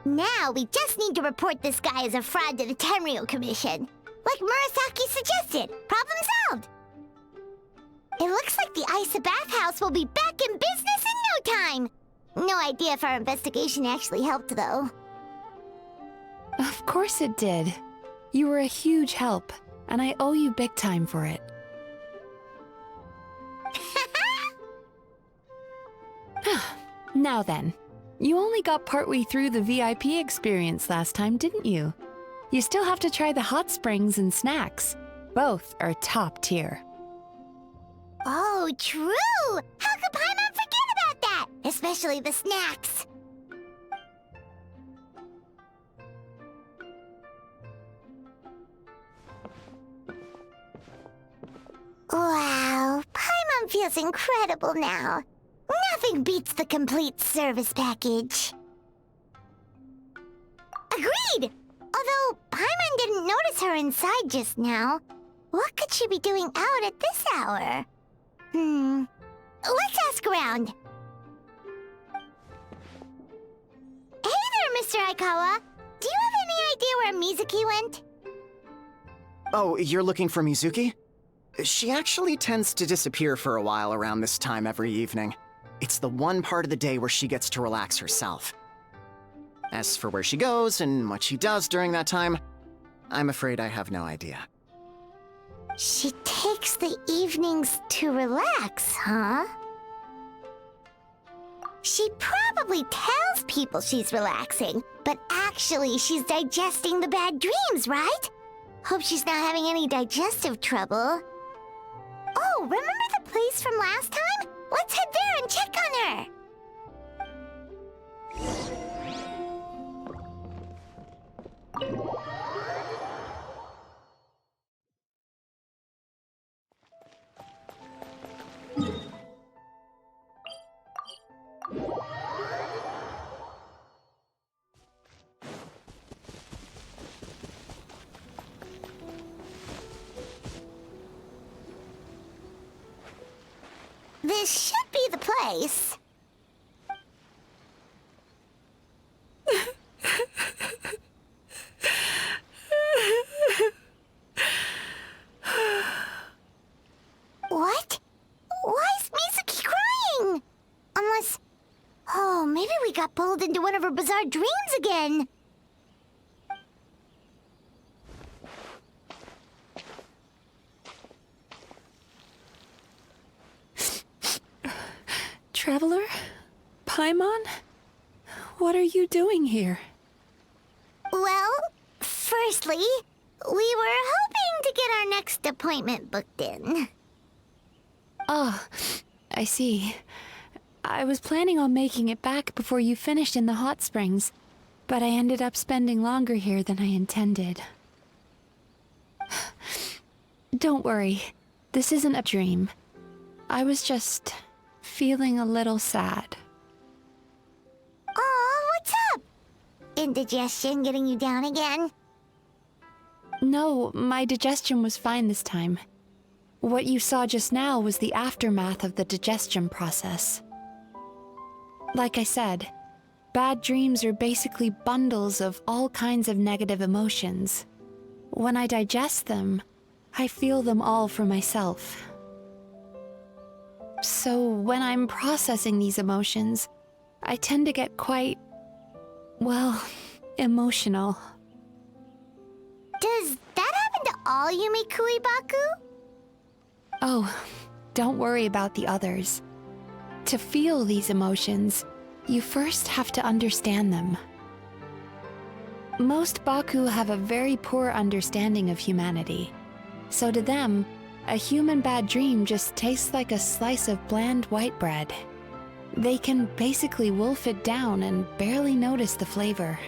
Now we just need to report this guy as a fraud to the Tenryo Commission. Like Murasaki suggested. Problem solved. It looks like the Isa bathhouse will be back in business in no time. No idea if our investigation actually helped, though. Of course it did. You were a huge help, and I owe you big time for it. Now then, you only got partway through the VIP experience last time, didn't you? You still have to try the hot springs and snacks. Both are top tier. Oh, true! How could Paimon forget about that? Especially the snacks. Wow, Paimon feels incredible now. Nothing beats the complete service package. Agreed! Although Paimon didn't notice her inside just now. What could she be doing out at this hour? Let's ask around. Hey there, Mr. Aikawa. Do you have any idea where Mizuki went? Oh, you're looking for Mizuki? She actually tends to disappear for a while around this time every evening. It's the one part of the day where she gets to relax herself. As for where she goes and what she does during that time, I'm afraid I have no idea. She takes the evenings to relax, huh? She probably tells people she's relaxing, but actually she's digesting the bad dreams, right? Hope she's not having any digestive trouble. Oh, remember the place from last time? Let's head there and check on her! This should be the place. What? Why is Mizuki crying? Unless... Oh, maybe we got pulled into one of her bizarre dreams again. Traveler? Paimon? What are you doing here? Well, firstly, we were hoping to get our next appointment booked in. Oh, I see. I was planning on making it back before you finished in the hot springs, but I ended up spending longer here than I intended. Don't worry, this isn't a dream. I was just feeling a little sad. Oh, what's up? Indigestion getting you down again? No, my digestion was fine this time. What you saw just now was the aftermath of the digestion process. Like I said, bad dreams are basically bundles of all kinds of negative emotions. When I digest them, I feel them all for myself. So when I'm processing these emotions, I tend to get quite, well, emotional. Does that happen to all Yumikui Baku? Oh, don't worry about the others. To feel these emotions, you first have to understand them. Most Baku have a very poor understanding of humanity. So to them, a human bad dream just tastes like a slice of bland white bread. They can basically wolf it down and barely notice the flavor.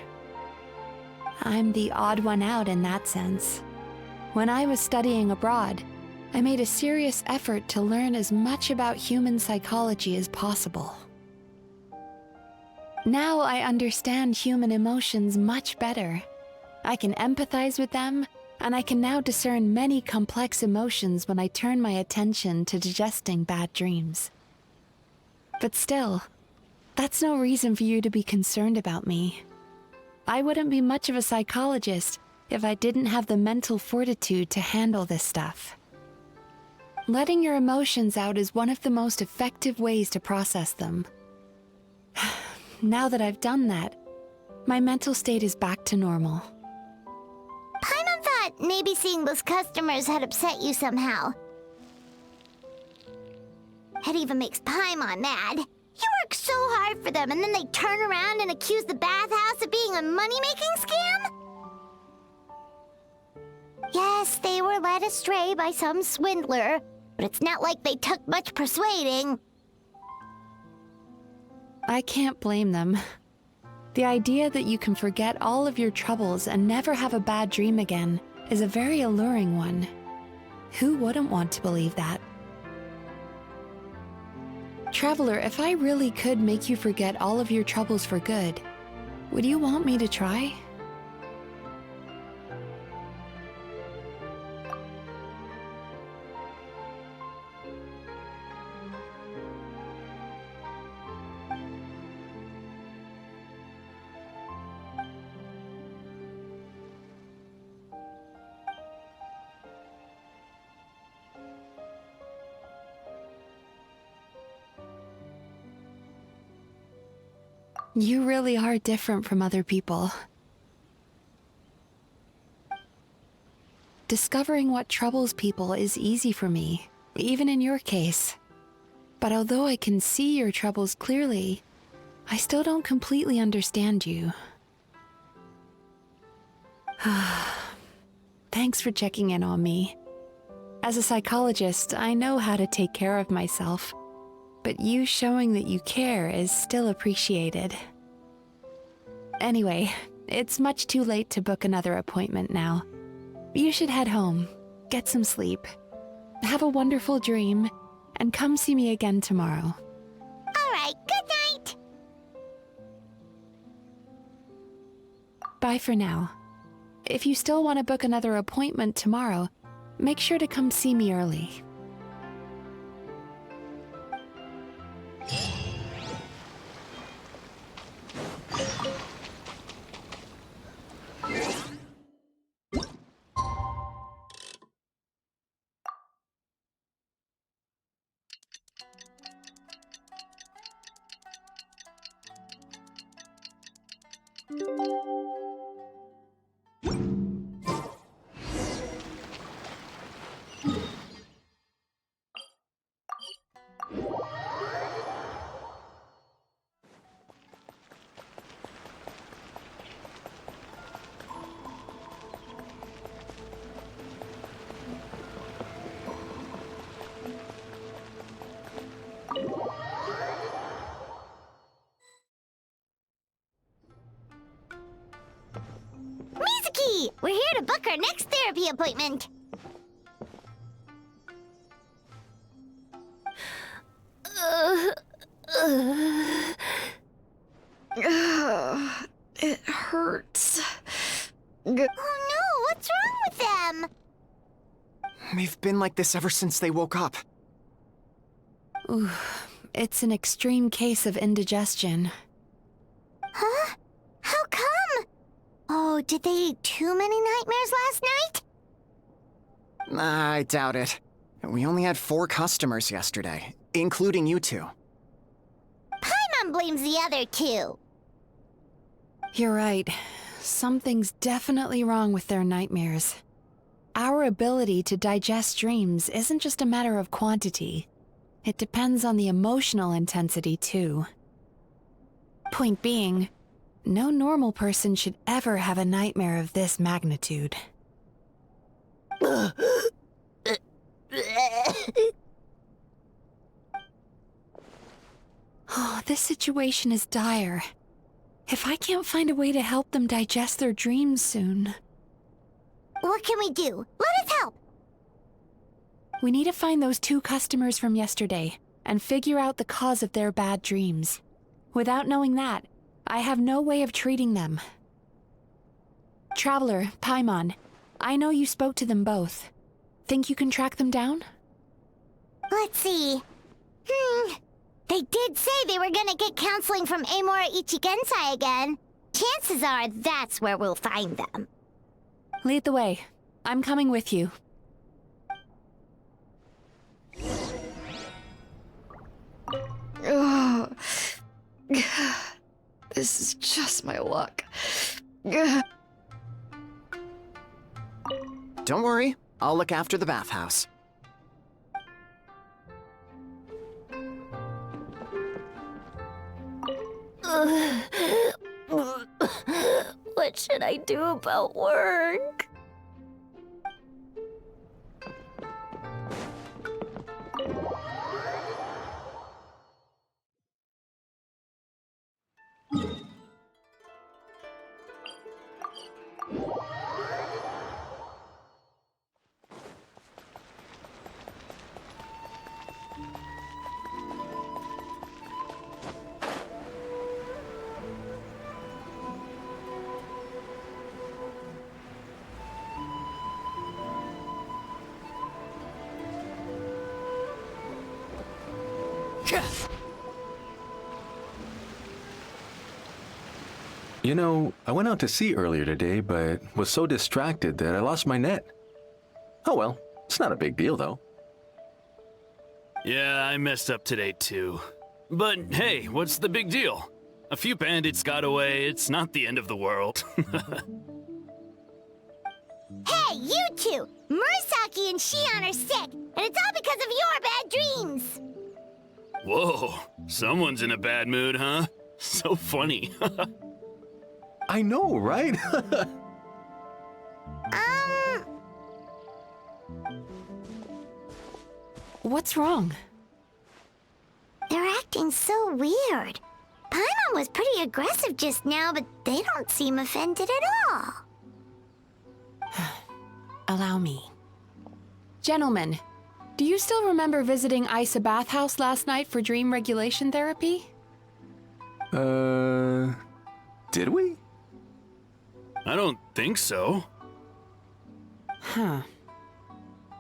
I'm the odd one out in that sense. When I was studying abroad, I made a serious effort to learn as much about human psychology as possible. Now I understand human emotions much better. I can empathize with them, and I can now discern many complex emotions when I turn my attention to digesting bad dreams. But still, that's no reason for you to be concerned about me. I wouldn't be much of a psychologist if I didn't have the mental fortitude to handle this stuff. Letting your emotions out is one of the most effective ways to process them. Now that I've done that, my mental state is back to normal. Paimon thought maybe seeing those customers had upset you somehow. It even makes Paimon mad. You work so hard for them, and then they turn around and accuse the bathhouse of being a money-making scam? Yes, they were led astray by some swindler, but it's not like they took much persuading. I can't blame them. The idea that you can forget all of your troubles and never have a bad dream again is a very alluring one. Who wouldn't want to believe that? Traveler, if I really could make you forget all of your troubles for good, would you want me to try? You really are different from other people. Discovering what troubles people is easy for me, even in your case. But although I can see your troubles clearly, I still don't completely understand you. Thanks for checking in on me. As a psychologist, I know how to take care of myself. But you showing that you care is still appreciated. Anyway, it's much too late to book another appointment now. You should head home, get some sleep, have a wonderful dream, and come see me again tomorrow. All right, good night! Bye for now. If you still want to book another appointment tomorrow, make sure to come see me early. Mizuki! We're here to book our next therapy appointment. It hurts. Oh no, what's wrong with them? They've been like this ever since they woke up. Ooh, it's an extreme case of indigestion. Huh? How come? Oh, did they eat too many nightmares last night? I doubt it. We only had 4 customers yesterday, including you two. Paimon blames the other 2. You're right. Something's definitely wrong with their nightmares. Our ability to digest dreams isn't just a matter of quantity. It depends on the emotional intensity, too. Point being, no normal person should ever have a nightmare of this magnitude. Oh, this situation is dire. If I can't find a way to help them digest their dreams soon... What can we do? Let us help! We need to find those 2 customers from yesterday and figure out the cause of their bad dreams. Without knowing that, I have no way of treating them. Traveler, Paimon, I know you spoke to them both. Think you can track them down? Let's see. They did say they were gonna get counseling from Amora Ichigensai again. Chances are that's where we'll find them. Lead the way. I'm coming with you. Ugh. This is just my luck. Don't worry, I'll look after the bathhouse. What should I do about work? You know, I went out to sea earlier today, but was so distracted that I lost my net. Oh well, it's not a big deal though. Yeah, I messed up today too. But hey, what's the big deal? A few bandits got away, it's not the end of the world. Hey, you two! Murasaki and Shion are sick, and it's all because of your bad dreams! Whoa, someone's in a bad mood, huh? So funny. I know, right? What's wrong? They're acting so weird. Paimon was pretty aggressive just now, but they don't seem offended at all. Allow me. Gentlemen, do you still remember visiting Isa Bathhouse last night for dream regulation therapy? Did we? I don't think so. Huh.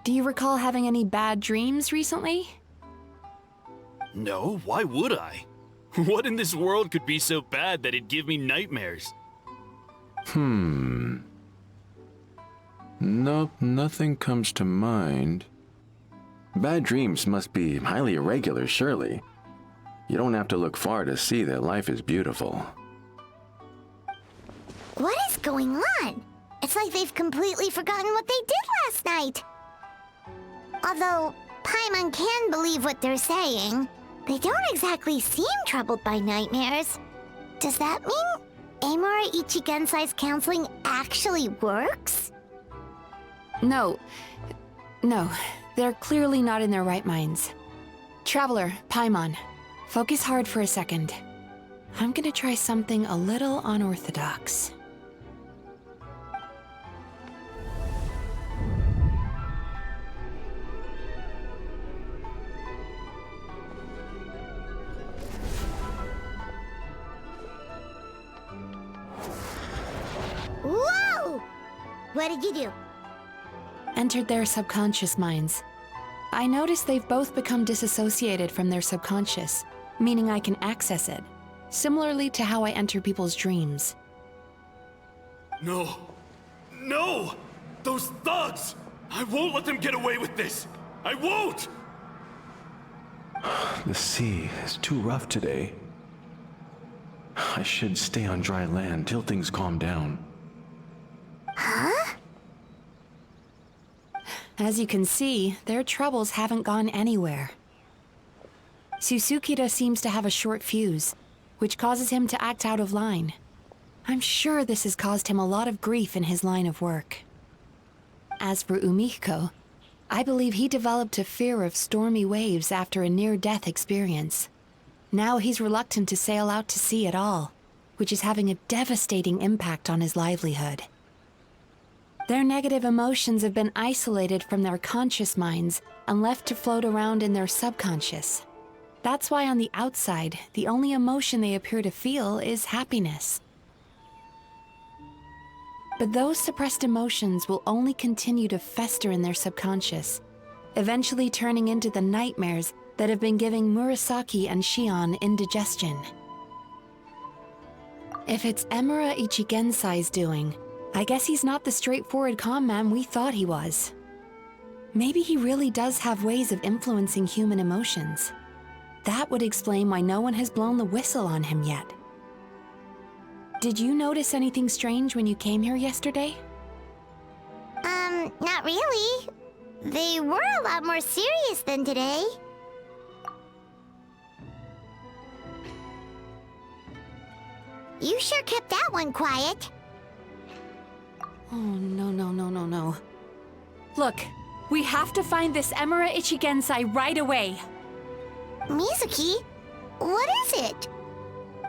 Do you recall having any bad dreams recently? No, why would I? What in this world could be so bad that it'd give me nightmares? Nope, nothing comes to mind. Bad dreams must be highly irregular, surely. You don't have to look far to see that life is beautiful. What is going on? It's like they've completely forgotten what they did last night. Although Paimon can believe what they're saying, they don't exactly seem troubled by nightmares. Does that mean Amora Ichigensai's counseling actually works? No, they're clearly not in their right minds. Traveler, Paimon, focus hard for a second. I'm gonna try something a little unorthodox. Whoa! What did you do? Entered their subconscious minds. I noticed they've both become disassociated from their subconscious, meaning I can access it, similarly to how I enter people's dreams. No! No! Those thugs! I won't let them get away with this! I won't! The sea is too rough today. I should stay on dry land till things calm down. Huh? As you can see, their troubles haven't gone anywhere. Susukira seems to have a short fuse, which causes him to act out of line. I'm sure this has caused him a lot of grief in his line of work. As for Umiko, I believe he developed a fear of stormy waves after a near-death experience. Now he's reluctant to sail out to sea at all. which is having a devastating impact on his livelihood. Their negative emotions have been isolated from their conscious minds and left to float around in their subconscious. That's why on the outside, the only emotion they appear to feel is happiness. But those suppressed emotions will only continue to fester in their subconscious, eventually turning into the nightmares that have been giving Murasaki and Shion indigestion. If it's Emura Ichigensai's doing, I guess he's not the straightforward calm man we thought he was. Maybe he really does have ways of influencing human emotions. That would explain why no one has blown the whistle on him yet. Did you notice anything strange when you came here yesterday? Not really. They were a lot more serious than today. You sure kept that one quiet. Oh, no. Look, we have to find this Emura Ichigensai right away. Mizuki? What is it?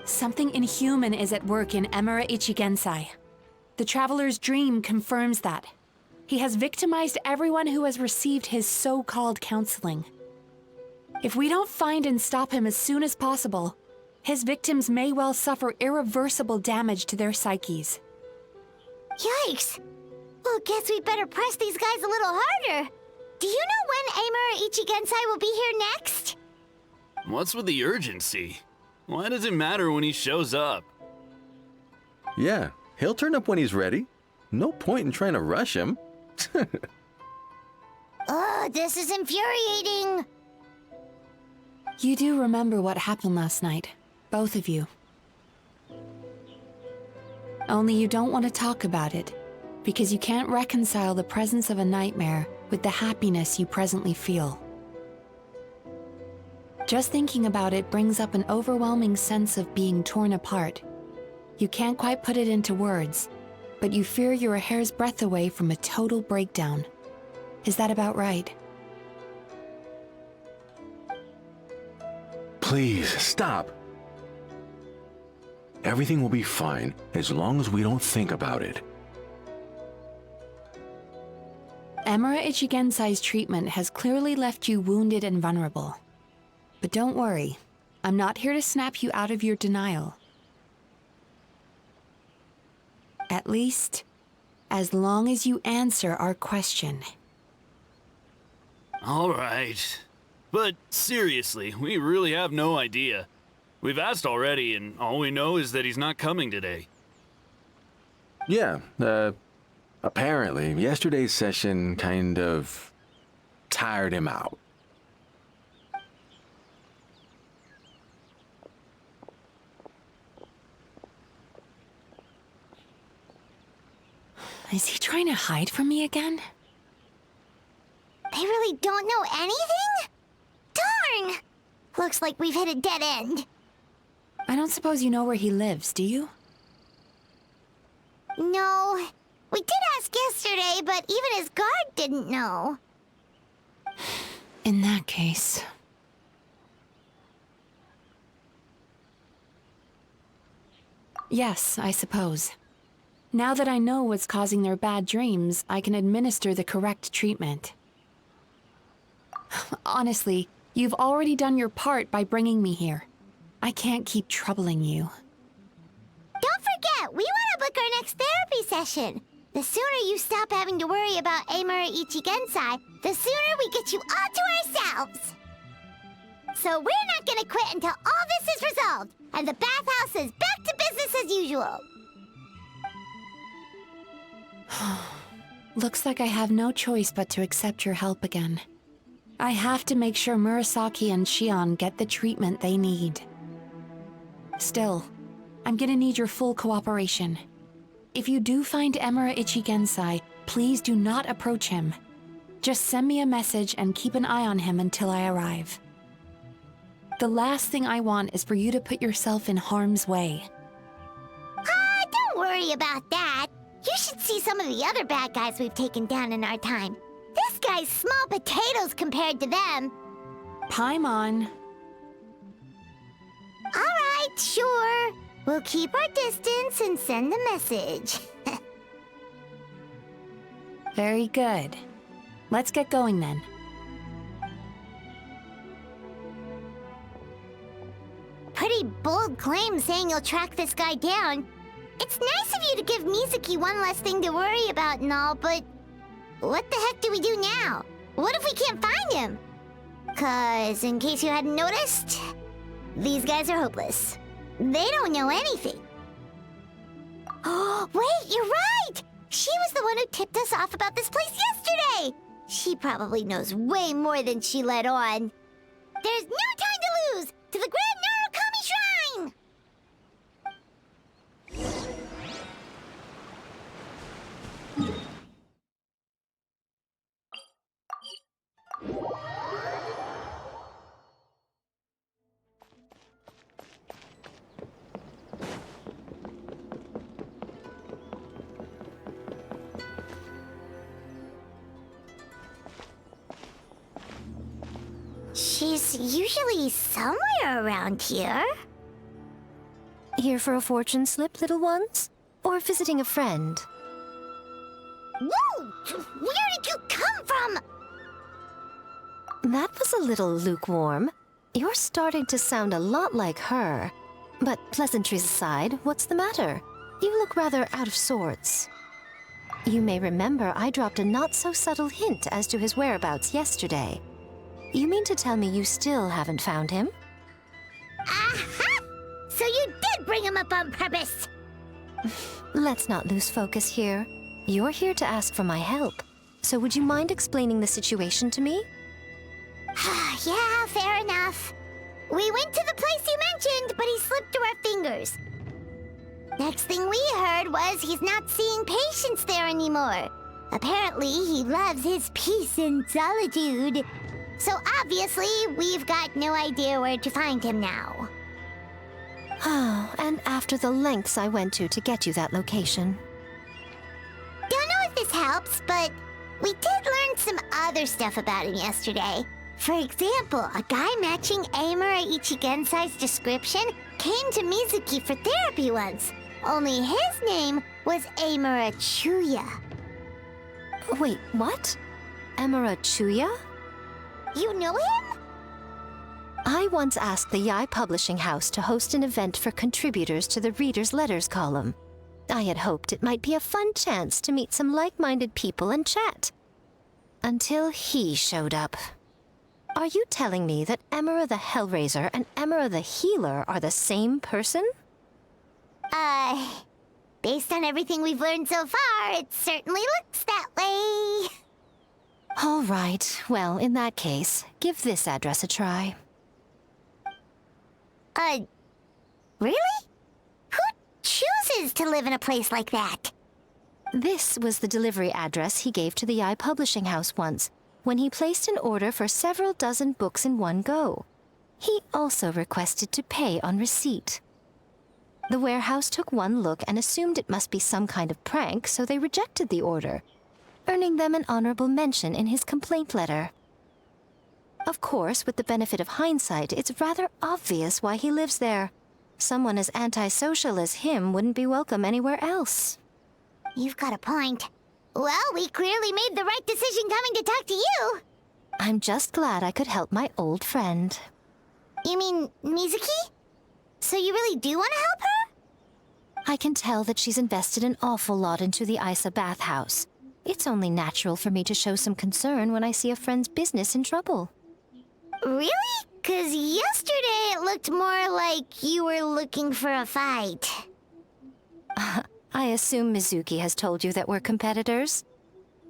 Something inhuman is at work in Emura Ichigensai. The Traveler's Dream confirms that. He has victimized everyone who has received his so-called counseling. If we don't find and stop him as soon as possible, his victims may well suffer irreversible damage to their psyches. Yikes! Well, guess we better press these guys a little harder. Do you know when Emura Ichigensai will be here next? What's with the urgency? Why does it matter when he shows up? Yeah, he'll turn up when he's ready. No point in trying to rush him. Ugh, this is infuriating. You do remember what happened last night, both of you. Only you don't want to talk about it, because you can't reconcile the presence of a nightmare with the happiness you presently feel. Just thinking about it brings up an overwhelming sense of being torn apart. You can't quite put it into words, but you fear you're a hair's breadth away from a total breakdown. Is that about right? Please, stop. Everything will be fine as long as we don't think about it. Emura Ichigensai's treatment has clearly left you wounded and vulnerable. But don't worry, I'm not here to snap you out of your denial. At least, as long as you answer our question. All right. But seriously, we really have no idea. We've asked already, and all we know is that he's not coming today. Yeah, apparently, yesterday's session kind of tired him out. Is he trying to hide from me again? They really don't know anything? Darn! Looks like we've hit a dead end. I don't suppose you know where he lives, do you? No. We did ask yesterday, but even his guard didn't know. In that case... Yes, I suppose. Now that I know what's causing their bad dreams, I can administer the correct treatment. Honestly, you've already done your part by bringing me here. I can't keep troubling you. Don't forget, we want to book our next therapy session. The sooner you stop having to worry about Emura Ichigensai, the sooner we get you all to ourselves. So we're not gonna quit until all this is resolved, and the bathhouse is back to business as usual. Looks like I have no choice but to accept your help again. I have to make sure Murasaki and Shion get the treatment they need. Still, I'm gonna need your full cooperation. If you do find Emura Ichigensai, please do not approach him. Just send me a message and keep an eye on him until I arrive. The last thing I want is for you to put yourself in harm's way. Don't worry about that. You should see some of the other bad guys we've taken down in our time. This guy's small potatoes compared to them. Paimon. All right, sure. We'll keep our distance and send a message. Very good. Let's get going then. Pretty bold claim saying you'll track this guy down. It's nice of you to give Mizuki one less thing to worry about and all, but what the heck do we do now? What if we can't find him? 'Cause in case you hadn't noticed, these guys are hopeless. They don't know anything. Oh, wait, you're right! She was the one who tipped us off about this place yesterday! She probably knows way more than she let on. There's no time to lose! To the Grand Narukami Shrine! She's usually somewhere around here. Here for a fortune slip, little ones? Or visiting a friend? Whoa! Where did you come from? That was a little lukewarm. You're starting to sound a lot like her. But pleasantries aside, what's the matter? You look rather out of sorts. You may remember I dropped a not-so-subtle hint as to his whereabouts yesterday. You mean to tell me you still haven't found him? Aha! So you did bring him up on purpose! Let's not lose focus here. You're here to ask for my help. So would you mind explaining the situation to me? Yeah, fair enough. We went to the place you mentioned, but he slipped through our fingers. Next thing we heard was he's not seeing patients there anymore. Apparently, he loves his peace and solitude. So obviously, we've got no idea where to find him now. Oh, and after the lengths I went to get you that location. Don't know if this helps, but we did learn some other stuff about him yesterday. For example, a guy matching Amura Ichigensai's description came to Mizuki for therapy once. Only his name was Amura Chuya. Wait, what? Amura Chuya? You know him? I once asked the Yai Publishing House to host an event for contributors to the Reader's Letters column. I had hoped it might be a fun chance to meet some like-minded people and chat. Until he showed up. Are you telling me that Amura the Hellraiser and Amura the Healer are the same person? Based on everything we've learned so far, it certainly looks that way. All right, well, in that case, give this address a try. Really? Who chooses to live in a place like that? This was the delivery address he gave to the Yai Publishing House once, when he placed an order for several dozen books in one go. He also requested to pay on receipt. The warehouse took one look and assumed it must be some kind of prank, so they rejected the order, earning them an honorable mention in his complaint letter. Of course, with the benefit of hindsight, it's rather obvious why he lives there. Someone as antisocial as him wouldn't be welcome anywhere else. You've got a point. Well, we clearly made the right decision coming to talk to you. I'm just glad I could help my old friend. You mean Mizuki? So you really do want to help her? I can tell that she's invested an awful lot into the Isa bathhouse. It's only natural for me to show some concern when I see a friend's business in trouble. Really? 'Cause yesterday it looked more like you were looking for a fight. I assume Mizuki has told you that we're competitors.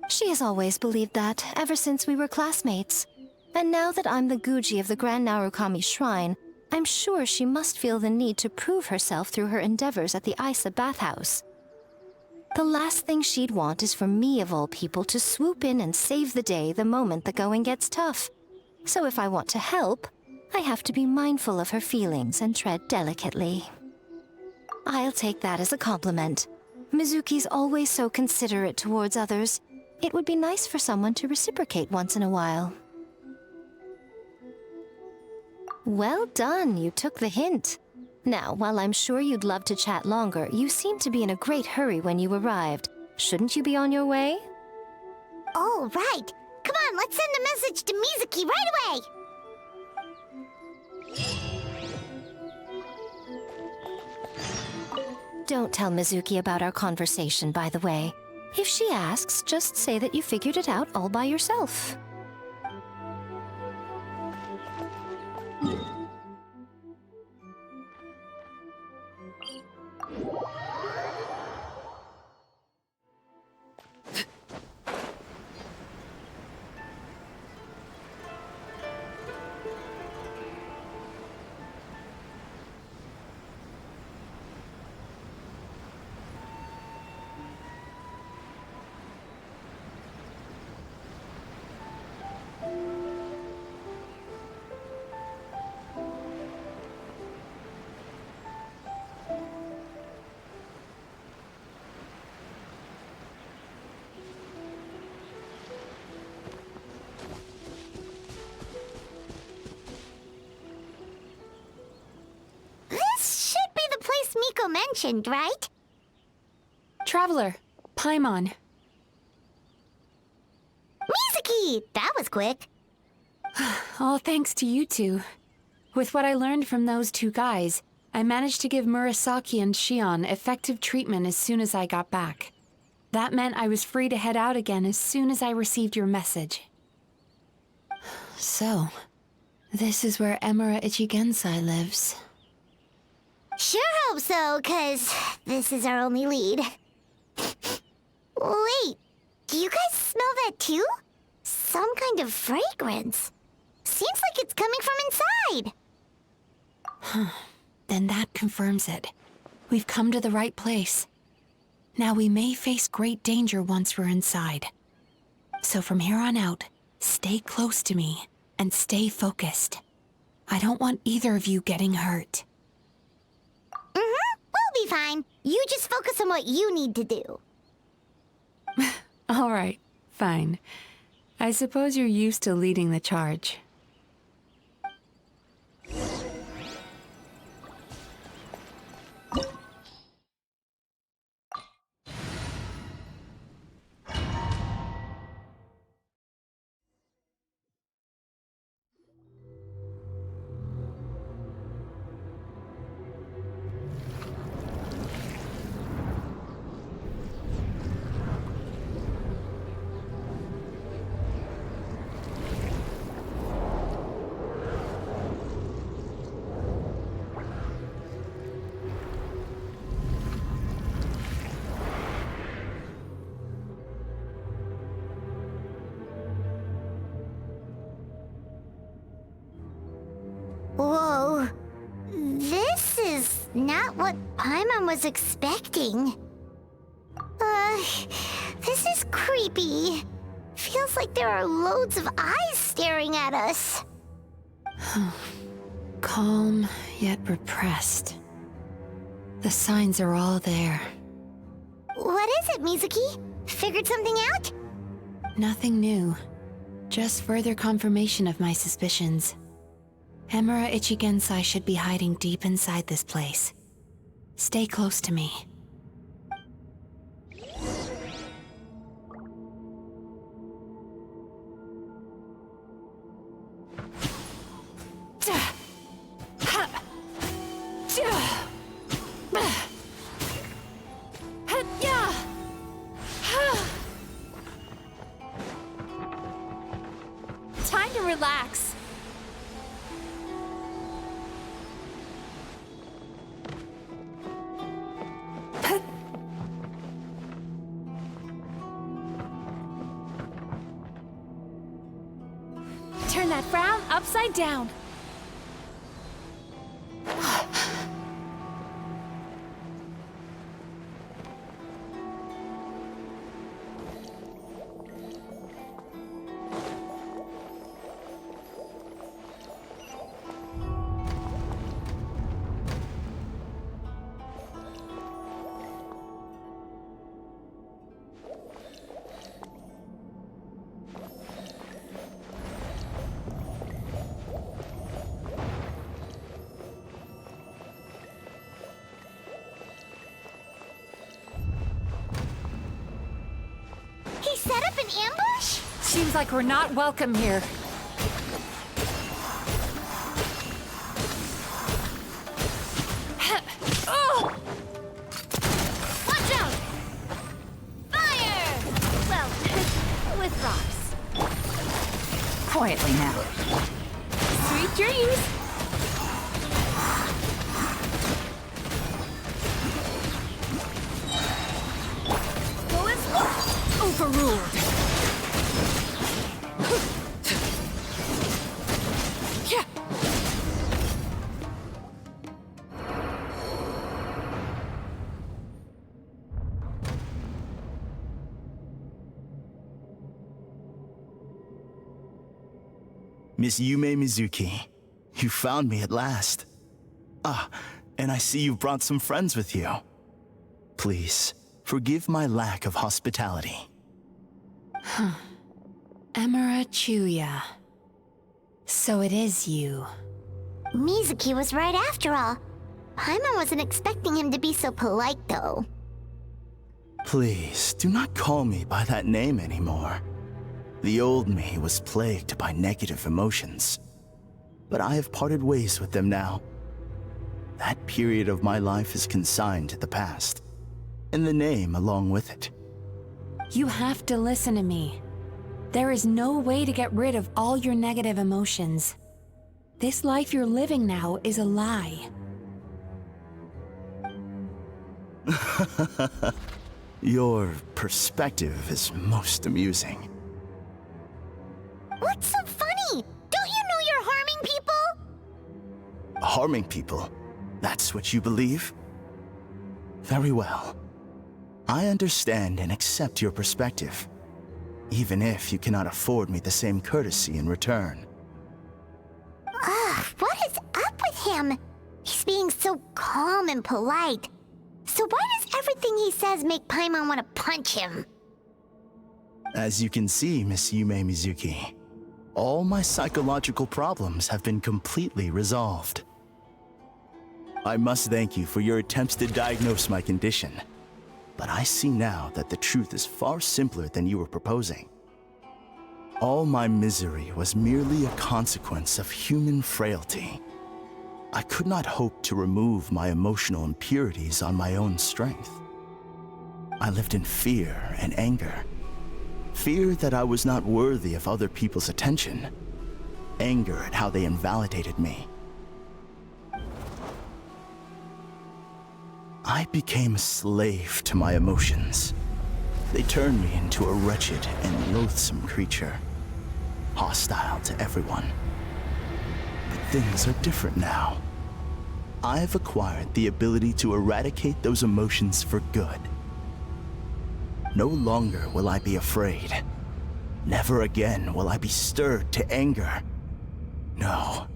She has always believed that, ever since we were classmates. And now that I'm the Guji of the Grand Narukami Shrine, I'm sure she must feel the need to prove herself through her endeavors at the Isa bathhouse. The last thing she'd want is for me, of all people, to swoop in and save the day the moment the going gets tough. So if I want to help, I have to be mindful of her feelings and tread delicately. I'll take that as a compliment. Mizuki's always so considerate towards others. It would be nice for someone to reciprocate once in a while. Well done, you took the hint. Now, while I'm sure you'd love to chat longer, you seemed to be in a great hurry when you arrived. Shouldn't you be on your way? Oh, right. Come on, let's send a message to Mizuki right away. Don't tell Mizuki about our conversation, by the way. If she asks, just say that you figured it out all by yourself. Miko mentioned, right? Traveler, Paimon. Mizuki! That was quick. All thanks to you two. With what I learned from those two guys, I managed to give Murasaki and Shion effective treatment as soon as I got back. That meant I was free to head out again as soon as I received your message. So, this is where Emura Ichigensai lives. Sure hope so, 'cause this is our only lead. Wait, do you guys smell that too? Some kind of fragrance. Seems like it's coming from inside. Then that confirms it. We've come to the right place. Now we may face great danger once we're inside. So from here on out, stay close to me and stay focused. I don't want either of you getting hurt. We'll be fine. You just focus on what you need to do. All right, fine. I suppose you're used to leading the charge. Whoa. This is not what Paimon was expecting. This is creepy. Feels like there are loads of eyes staring at us. Calm, yet repressed. The signs are all there. What is it, Mizuki? Figured something out? Nothing new. Just further confirmation of my suspicions. Emura Ichigensai should be hiding deep inside this place. Stay close to me. Time to relax. Turn that frown upside down. Seems like we're not welcome here. Oh! Watch out! Fire! Well, with rocks. Quietly now. Sweet dreams! Overruled. Yeah. Miss Yume Mizuki, you found me at last. Ah, and I see you've brought some friends with you. Please, forgive my lack of hospitality. Melancholia. So it is you. Mizuki was right after all. Paimon wasn't expecting him to be so polite, though. Please, do not call me by that name anymore. The old me was plagued by negative emotions, but I have parted ways with them now. That period of my life is consigned to the past, and the name along with it. You have to listen to me. There is no way to get rid of all your negative emotions. This life you're living now is a lie. Your perspective is most amusing. What's so funny? Don't you know you're harming people? Harming people? That's what you believe? Very well. I understand and accept your perspective, even if you cannot afford me the same courtesy in return. Ugh, what is up with him? He's being so calm and polite. So why does everything he says make Paimon want to punch him? As you can see, Miss Yume Mizuki, all my psychological problems have been completely resolved. I must thank you for your attempts to diagnose my condition, but I see now that the truth is far simpler than you were proposing. All my misery was merely a consequence of human frailty. I could not hope to remove my emotional impurities on my own strength. I lived in fear and anger. Fear that I was not worthy of other people's attention. Anger at how they invalidated me. I became a slave to my emotions. They turned me into a wretched and loathsome creature, hostile to everyone. But things are different now. I've acquired the ability to eradicate those emotions for good. No longer will I be afraid. Never again will I be stirred to anger. No,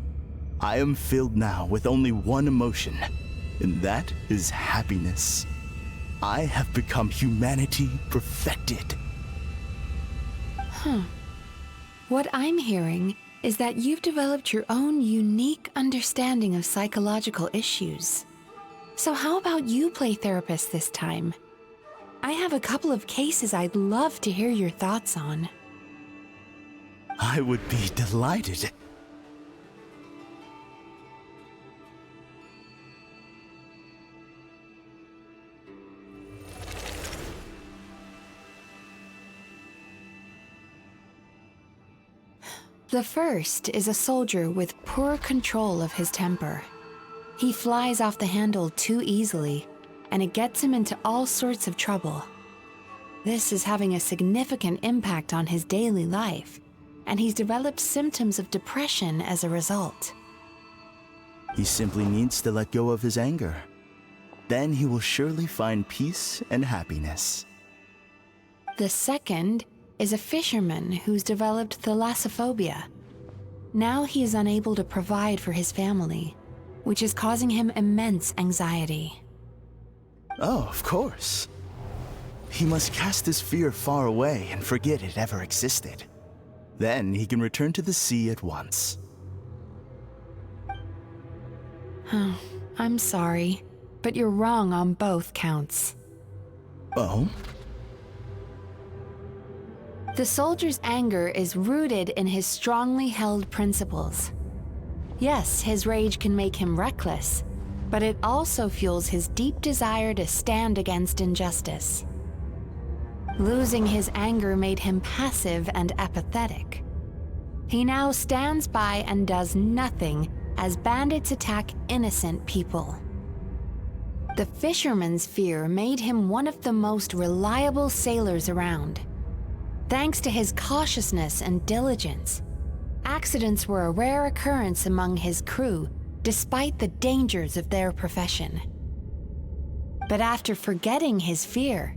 I am filled now with only one emotion, and that is happiness. I have become humanity perfected. What I'm hearing is that you've developed your own unique understanding of psychological issues. So how about you play therapist this time? I have a couple of cases I'd love to hear your thoughts on. I would be delighted. The first is a soldier with poor control of his temper. He flies off the handle too easily, and it gets him into all sorts of trouble. This is having a significant impact on his daily life, and he's developed symptoms of depression as a result. He simply needs to let go of his anger. Then he will surely find peace and happiness. The second is a fisherman who's developed thalassophobia. Now he is unable to provide for his family, which is causing him immense anxiety. Oh, of course. He must cast his fear far away and forget it ever existed. Then he can return to the sea at once. I'm sorry, but you're wrong on both counts. Oh? The soldier's anger is rooted in his strongly held principles. Yes, his rage can make him reckless, but it also fuels his deep desire to stand against injustice. Losing his anger made him passive and apathetic. He now stands by and does nothing as bandits attack innocent people. The fisherman's fear made him one of the most reliable sailors around. Thanks to his cautiousness and diligence, accidents were a rare occurrence among his crew, despite the dangers of their profession. But after forgetting his fear,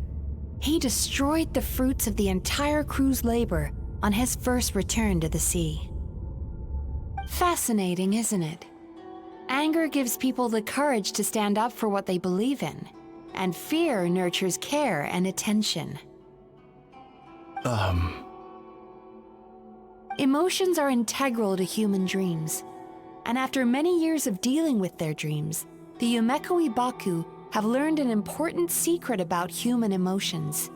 he destroyed the fruits of the entire crew's labor on his first return to the sea. Fascinating, isn't it? Anger gives people the courage to stand up for what they believe in, and fear nurtures care and attention. Emotions are integral to human dreams, and after many years of dealing with their dreams, the Yumeko Ibaku have learned an important secret about human emotions.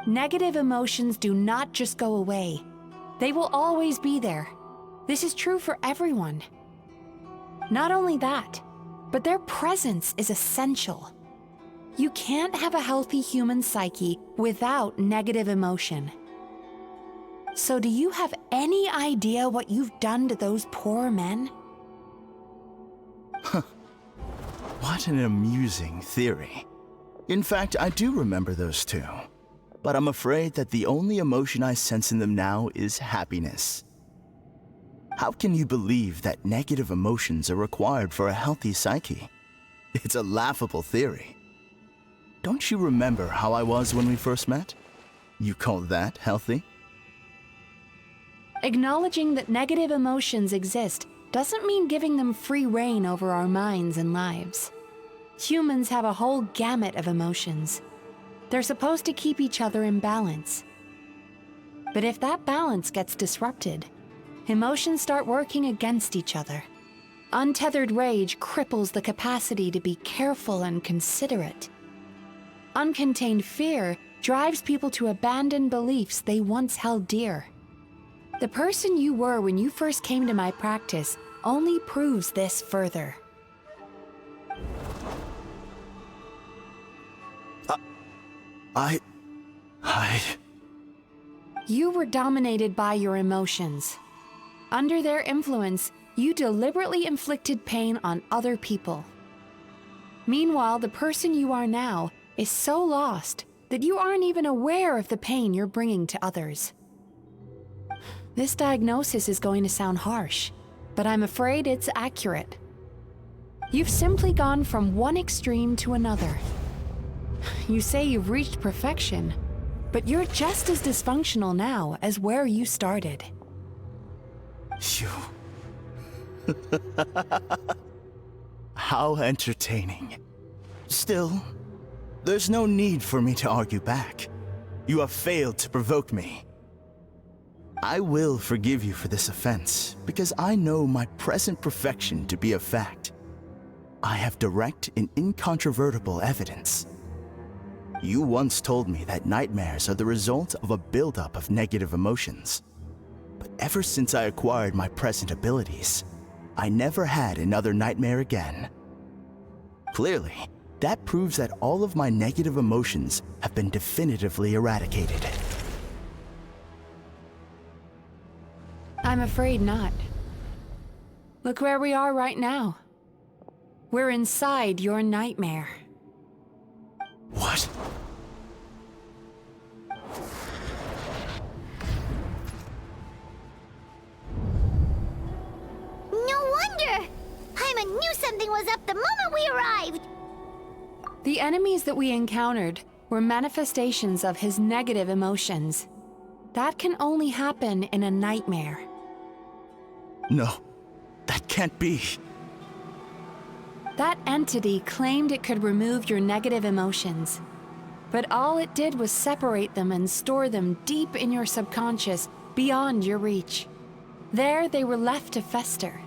Negative emotions do not just go away. They will always be there. This is true for everyone. Not only that, but their presence is essential. You can't have a healthy human psyche without negative emotion. So do you have any idea what you've done to those poor men? What an amusing theory. In fact, I do remember those two. But I'm afraid that the only emotion I sense in them now is happiness. How can you believe that negative emotions are required for a healthy psyche? It's a laughable theory. Don't you remember how I was when we first met? You call that healthy? Acknowledging that negative emotions exist doesn't mean giving them free rein over our minds and lives. Humans have a whole gamut of emotions. They're supposed to keep each other in balance. But if that balance gets disrupted, emotions start working against each other. Untethered rage cripples the capacity to be careful and considerate. Uncontained fear drives people to abandon beliefs they once held dear. The person you were when you first came to my practice only proves this further. You were dominated by your emotions. Under their influence, you deliberately inflicted pain on other people. Meanwhile, the person you are now is so lost that you aren't even aware of the pain you're bringing to others. This diagnosis is going to sound harsh, but I'm afraid it's accurate. You've simply gone from one extreme to another. You say you've reached perfection, but you're just as dysfunctional now as where you started. How entertaining. Still, there's no need for me to argue back. You have failed to provoke me. I will forgive you for this offense, because I know my present perfection to be a fact. I have direct and incontrovertible evidence. You once told me that nightmares are the result of a buildup of negative emotions. But ever since I acquired my present abilities, I never had another nightmare again. Clearly, that proves that all of my negative emotions have been definitively eradicated. I'm afraid not. Look where we are right now. We're inside your nightmare. What? No wonder! Paimon knew something was up the moment we arrived! The enemies that we encountered were manifestations of his negative emotions. That can only happen in a nightmare. No, that can't be. That entity claimed it could remove your negative emotions. But all it did was separate them and store them deep in your subconscious, beyond your reach. There they were left to fester.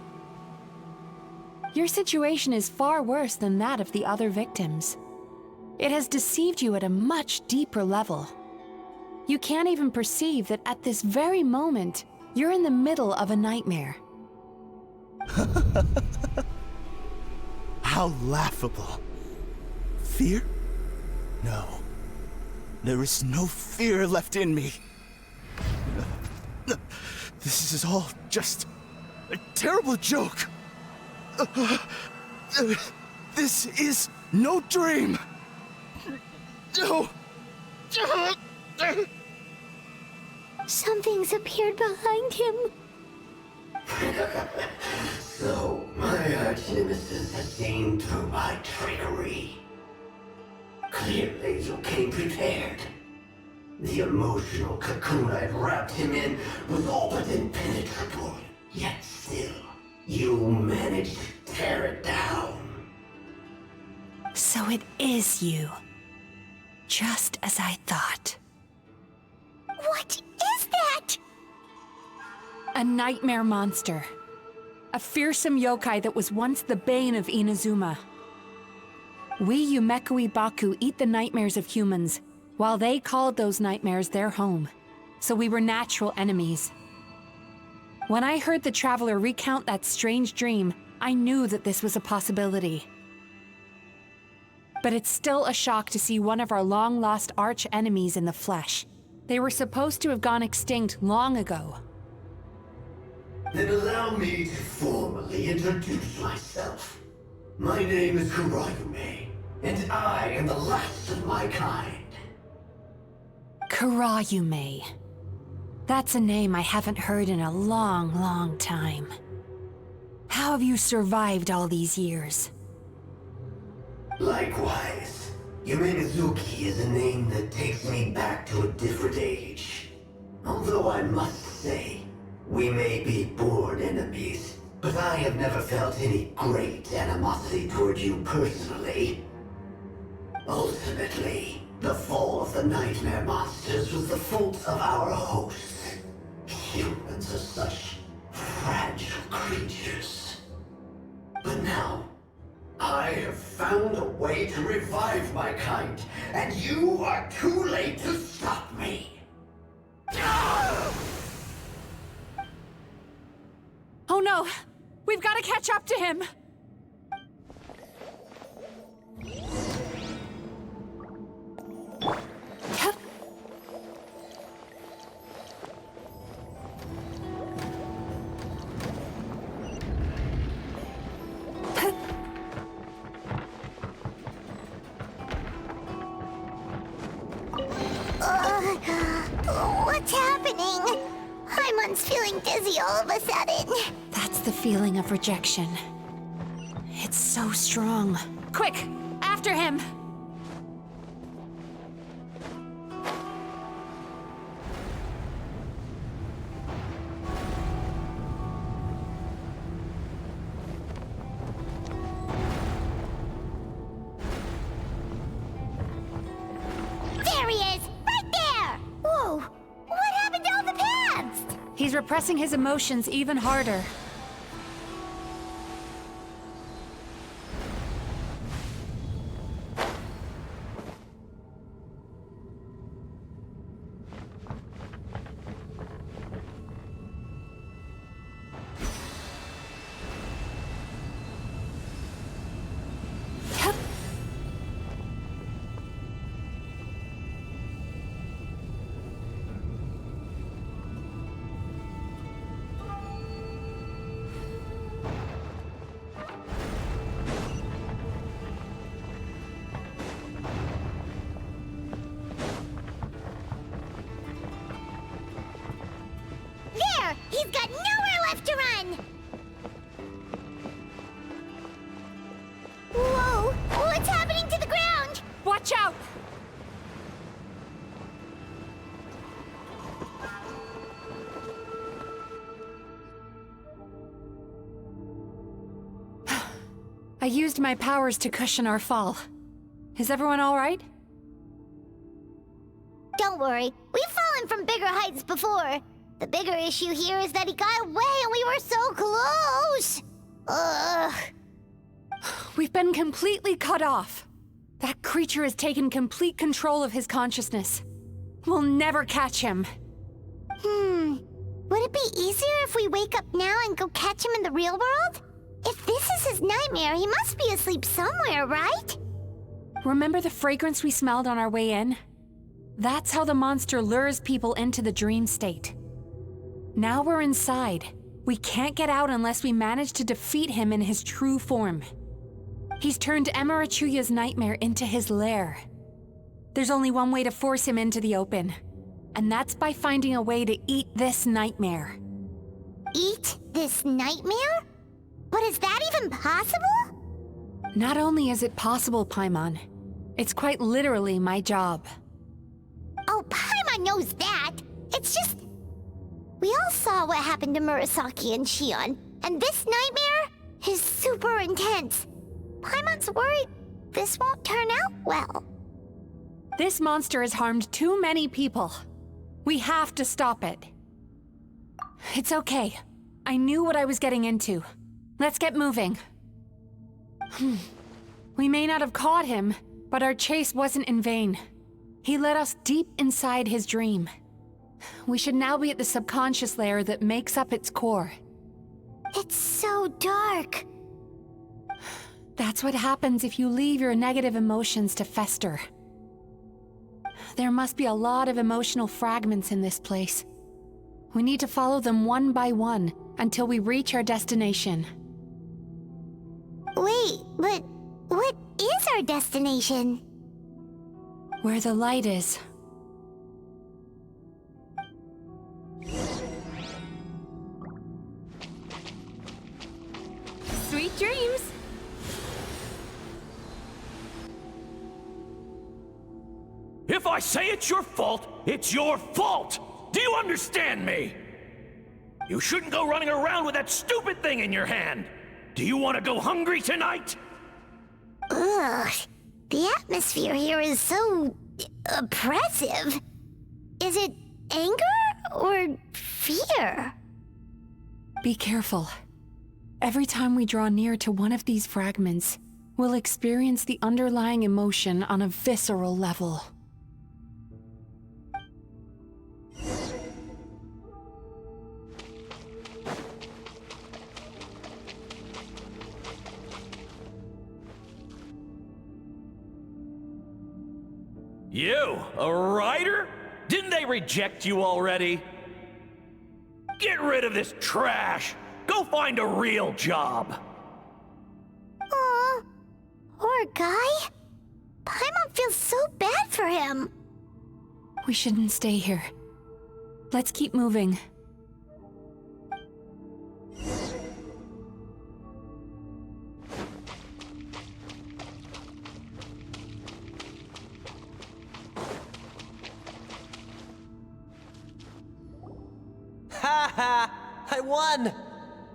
Your situation is far worse than that of the other victims. It has deceived you at a much deeper level. You can't even perceive that at this very moment, you're in the middle of a nightmare. How laughable. Fear? No. There is no fear left in me. This is all just a terrible joke. This is no dream. No. Something's appeared behind him. So, my arch-nemesis has seen through my trickery. Clearly, you came prepared. The emotional cocoon I'd wrapped him in was all but impenetrable. Yet still, you managed to tear it down. So it is you. Just as I thought. What is that? A nightmare monster. A fearsome yokai that was once the bane of Inazuma. We Yumekui Baku eat the nightmares of humans, while they called those nightmares their home. So we were natural enemies. When I heard the traveler recount that strange dream, I knew that this was a possibility. But it's still a shock to see one of our long-lost arch-enemies in the flesh. They were supposed to have gone extinct long ago. Then allow me to formally introduce myself. My name is Kurayume, and I am the last of my kind. Kurayume. That's a name I haven't heard in a long, long time. How have you survived all these years? Likewise, Yume Mizuki is a name that takes me back to a different age. Although I must say, we may be born enemies, but I have never felt any great animosity toward you personally. Ultimately, the fall of the nightmare monsters was the fault of our hosts. Humans are such fragile creatures. But now, I have found a way to revive my kind, and you are too late to stop me. Oh no! We've got to catch up to him! What's happening? Haimon's feeling dizzy all of a sudden. That's the feeling of rejection. It's so strong. Quick! After him! There he is! Right there! Whoa! What happened to all the paths? He's repressing his emotions even harder. There! He's got nowhere left to run! Whoa! What's happening to the ground? Watch out! I used my powers to cushion our fall. Is everyone all right? Don't worry, we've fallen from bigger heights before. The bigger issue here is that he got away and we were so close! Ugh. We've been completely cut off. That creature has taken complete control of his consciousness. We'll never catch him. Would it be easier if we wake up now and go catch him in the real world? If this is his nightmare, he must be asleep somewhere, right? Remember the fragrance we smelled on our way in? That's how the monster lures people into the dream state. Now we're inside. We can't get out unless we manage to defeat him in his true form. He's turned Melancholia's nightmare into his lair. There's only one way to force him into the open, and that's by finding a way to eat this nightmare. Eat this nightmare? But is that even possible? Not only is it possible, Paimon, it's quite literally my job. Oh, Paimon knows that. It's just... We all saw what happened to Murasaki and Shion, and this nightmare is super intense. Paimon's worried this won't turn out well. This monster has harmed too many people. We have to stop it. It's okay. I knew what I was getting into. Let's get moving. We may not have caught him, but our chase wasn't in vain. He led us deep inside his dream. We should now be at the subconscious layer that makes up its core. It's so dark. That's what happens if you leave your negative emotions to fester. There must be a lot of emotional fragments in this place. We need to follow them one by one until we reach our destination. Wait, but what is our destination? Where the light is. Sweet dreams! If I say it's your fault, it's your fault! Do you understand me? You shouldn't go running around with that stupid thing in your hand! Do you want to go hungry tonight? Ugh, the atmosphere here is so... oppressive. Is it anger or fear? Be careful. Every time we draw near to one of these fragments, we'll experience the underlying emotion on a visceral level. You, a writer? Didn't they reject you already? Get rid of this trash! Go find a real job! Aw, poor guy. Paimon feels so bad for him. We shouldn't stay here. Let's keep moving. Ha ha! I won!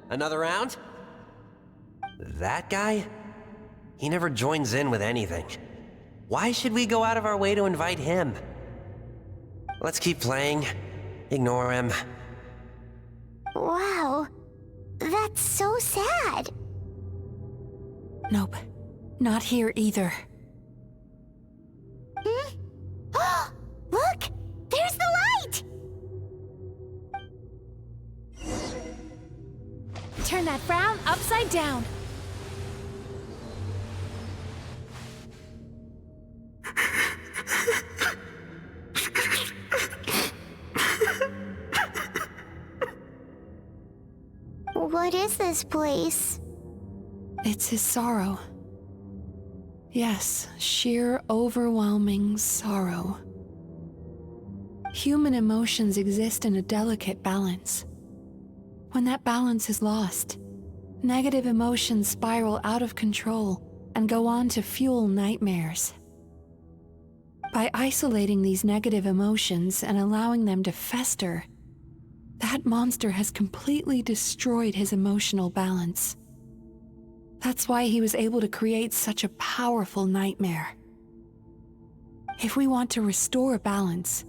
Another round? That guy? He never joins in with anything. Why should we go out of our way to invite him? Let's keep playing. Ignore him. Wow, that's so sad. Nope, not here either. Look! There's the light! Turn that frown upside down. What is this place? It's his sorrow. Yes, sheer overwhelming sorrow. Human emotions exist in a delicate balance. When that balance is lost, negative emotions spiral out of control and go on to fuel nightmares. By isolating these negative emotions and allowing them to fester, that monster has completely destroyed his emotional balance. That's why he was able to create such a powerful nightmare. If we want to restore balance,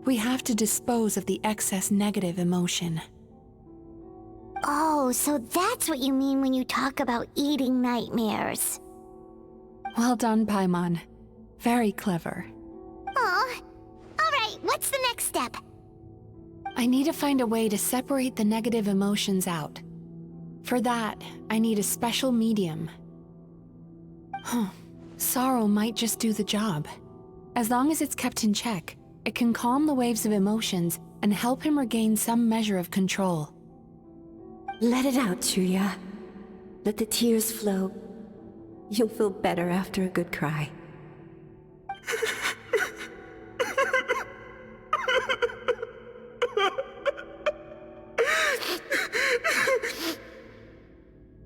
we have to dispose of the excess negative emotion. Oh, so that's what you mean when you talk about eating nightmares. Well done, Paimon. Very clever. Aw. Alright, what's the next step? I need to find a way to separate the negative emotions out. For that, I need a special medium. Sorrow might just do the job. As long as it's kept in check, it can calm the waves of emotions and help him regain some measure of control. Let it out, Chuya. Let the tears flow. You'll feel better after a good cry.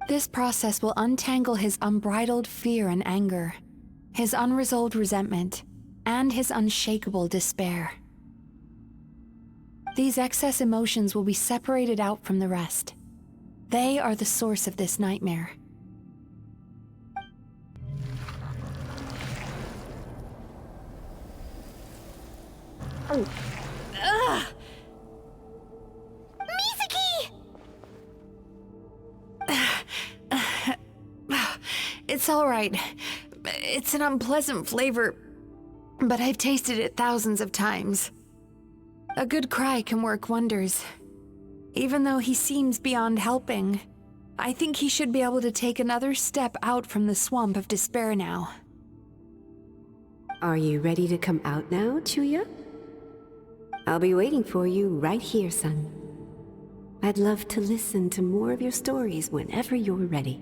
This process will untangle his unbridled fear and anger, his unresolved resentment, and his unshakable despair. These excess emotions will be separated out from the rest. They are the source of this nightmare. Ugh! Mizuki! It's all right. It's an unpleasant flavor, but I've tasted it thousands of times. A good cry can work wonders. Even though he seems beyond helping, I think he should be able to take another step out from the swamp of despair now. Are you ready to come out now, Chuya? I'll be waiting for you right here, son. I'd love to listen to more of your stories whenever you're ready.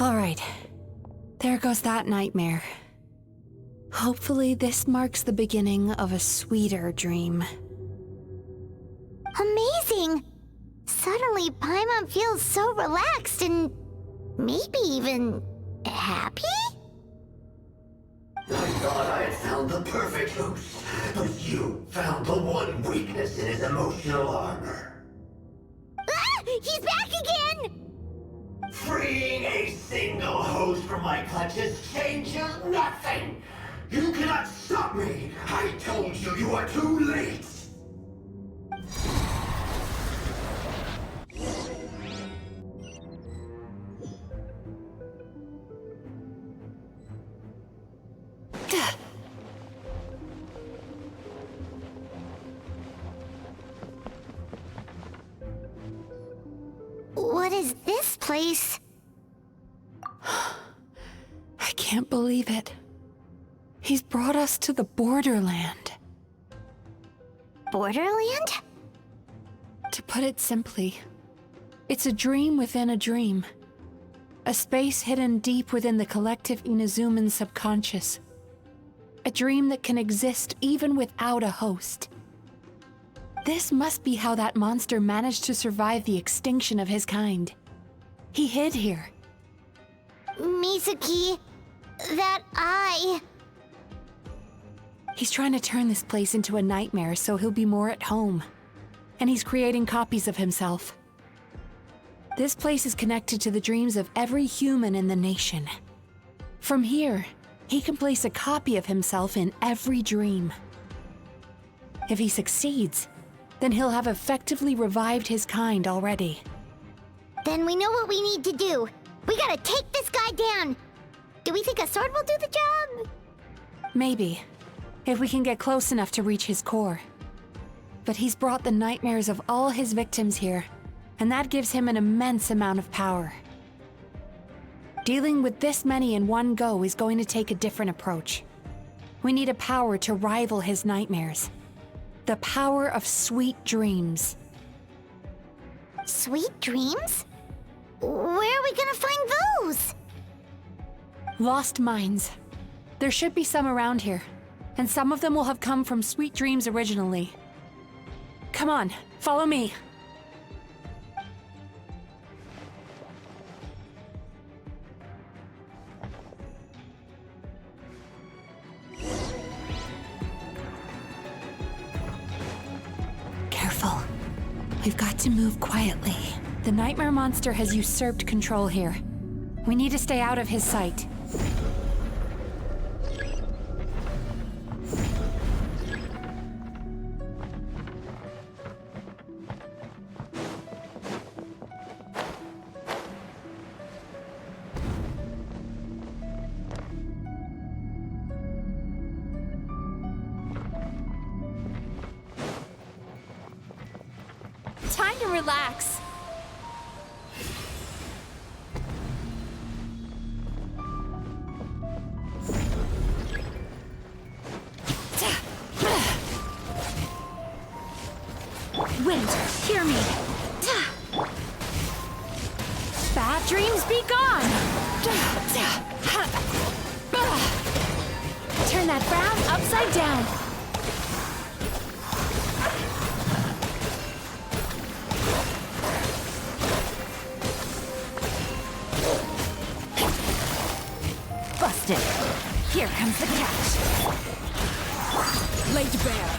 All right. There goes that nightmare. Hopefully this marks the beginning of a sweeter dream. Amazing! Suddenly, Paimon feels so relaxed and maybe even happy? I thought I had found the perfect host, but you found the one weakness in his emotional armor. Ah! He's back again! Freeing a single host from my clutches changes nothing! You cannot stop me! I told you you are too late! What is this place? I can't believe it. He's brought us to the borderland. Borderland? To put it simply, it's a dream within a dream. A space hidden deep within the collective Inazuman subconscious. A dream that can exist even without a host. This must be how that monster managed to survive the extinction of his kind. He hid here. Mizuki, that eye. He's trying to turn this place into a nightmare so he'll be more at home. And he's creating copies of himself. This place is connected to the dreams of every human in the nation. From here, he can place a copy of himself in every dream. If he succeeds, then he'll have effectively revived his kind already. Then we know what we need to do. We gotta take this guy down. Do we think a sword will do the job? Maybe, if we can get close enough to reach his core. But he's brought the nightmares of all his victims here, and that gives him an immense amount of power. Dealing with this many in one go is going to take a different approach. We need a power to rival his nightmares. The power of sweet dreams. Sweet dreams? Where are we gonna find those? Lost minds. There should be some around here, and some of them will have come from sweet dreams originally. Come on, follow me. We've got to move quietly. The nightmare monster has usurped control here. We need to stay out of his sight. Time to relax. Wind, hear me. Bad dreams be gone. Turn that frown upside down. Busted. Here comes the catch. Laid bare.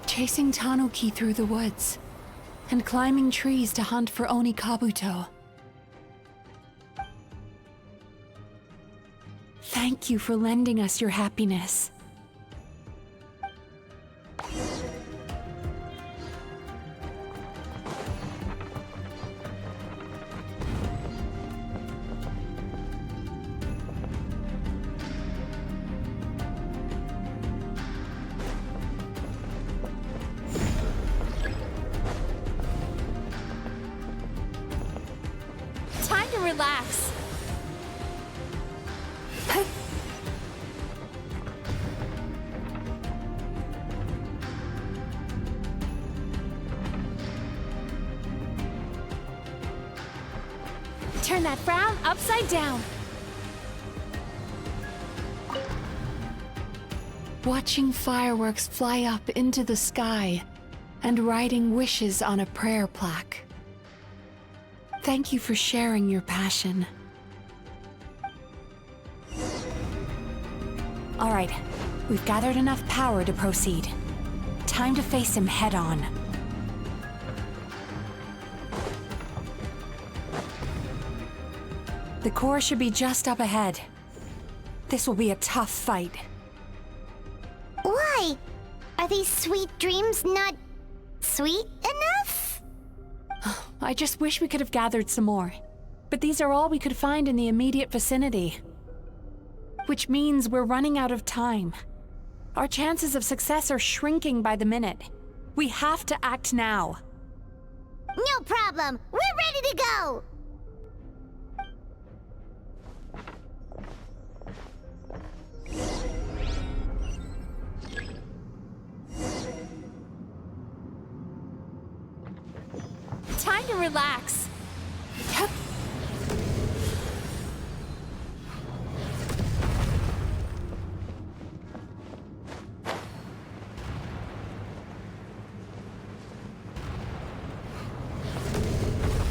Chasing Tanuki through the woods, and climbing trees to hunt for Oni Kabuto. Thank you for lending us your happiness. Time to relax. Turn that frown upside down. Watching fireworks fly up into the sky and writing wishes on a prayer plaque. Thank you for sharing your passion. All right, we've gathered enough power to proceed. Time to face him head on. The core should be just up ahead. This will be a tough fight. Why? Are these sweet dreams not sweet enough? I just wish we could have gathered some more. But these are all we could find in the immediate vicinity. Which means we're running out of time. Our chances of success are shrinking by the minute. We have to act now. No problem. We're ready to go. Time to relax.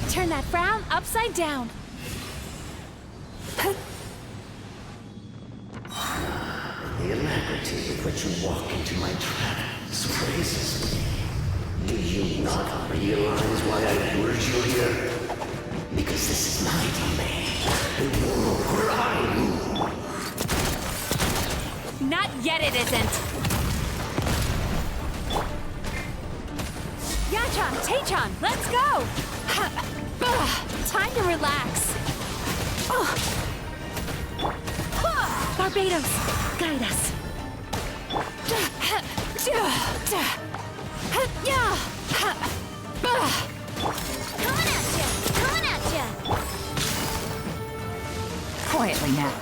Turn that frown upside down. The alacrity with which you walk into my trap surprises me. Do you not realize why I lured you here? Because this is my domain, the world where I rule. Not yet it isn't. Yachan, Taechan, let's go! Time to relax. Barbados, guide us. Coming at ya! Quietly now.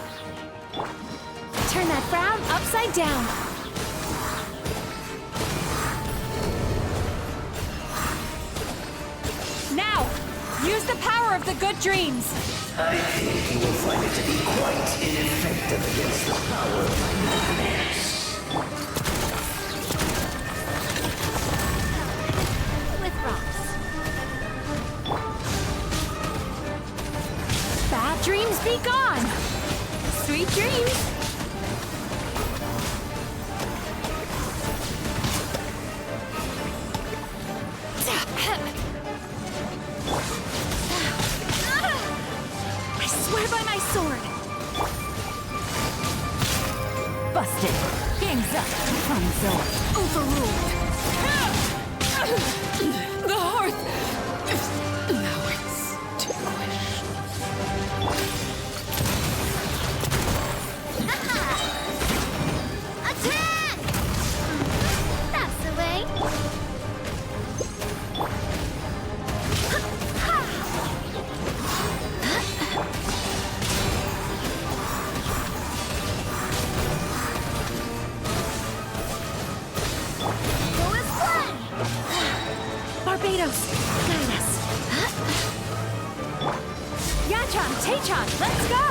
Turn that frown upside down. Now, use the power of the good dreams. I think you will find it to be quite ineffective against the power of my nightmares. dreams be gone! Sweet dreams! I swear by my sword! Busted. Game's up. Fun zone. Overruled. The hearth! Now it's extinguished. Attack! That's the way. Barbados, guide us. Yachan, Taechan, let's go!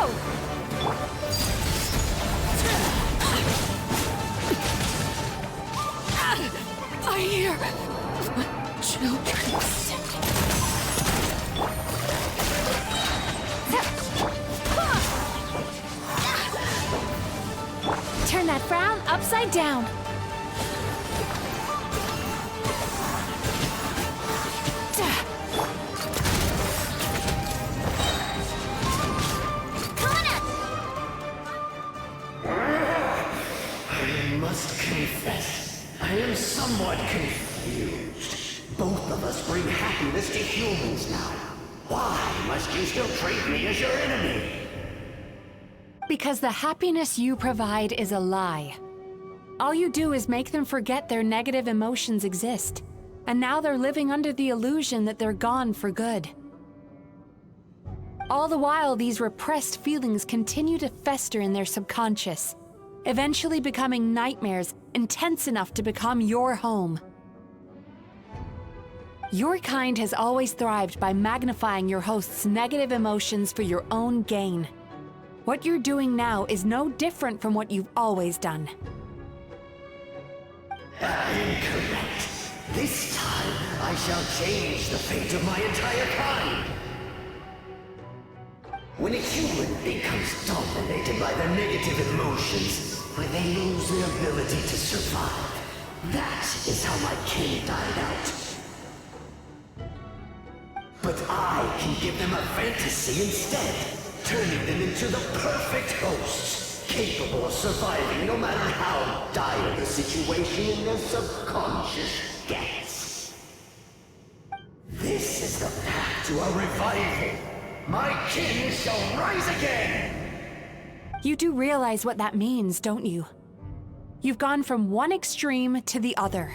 I hear children singing. Turn that frown upside down. I must confess, I am somewhat confused. Both of us bring happiness to humans now. Why must you still treat me as your enemy? Because the happiness you provide is a lie. All you do is make them forget their negative emotions exist. And now they're living under the illusion that they're gone for good. All the while, these repressed feelings continue to fester in their subconscious, eventually becoming nightmares intense enough to become your home. Your kind has always thrived by magnifying your host's negative emotions for your own gain. What you're doing now is no different from what you've always done. Incorrect. This time, I shall change the fate of my entire kind. When a human becomes dominated by their negative emotions, when they lose their ability to survive, that is how my kin died out. But I can give them a fantasy instead, turning them into the perfect hosts, capable of surviving no matter how dire the situation in their subconscious gets. This is the path to a revival. My kin shall rise again! You do realize what that means, don't you? You've gone from one extreme to the other.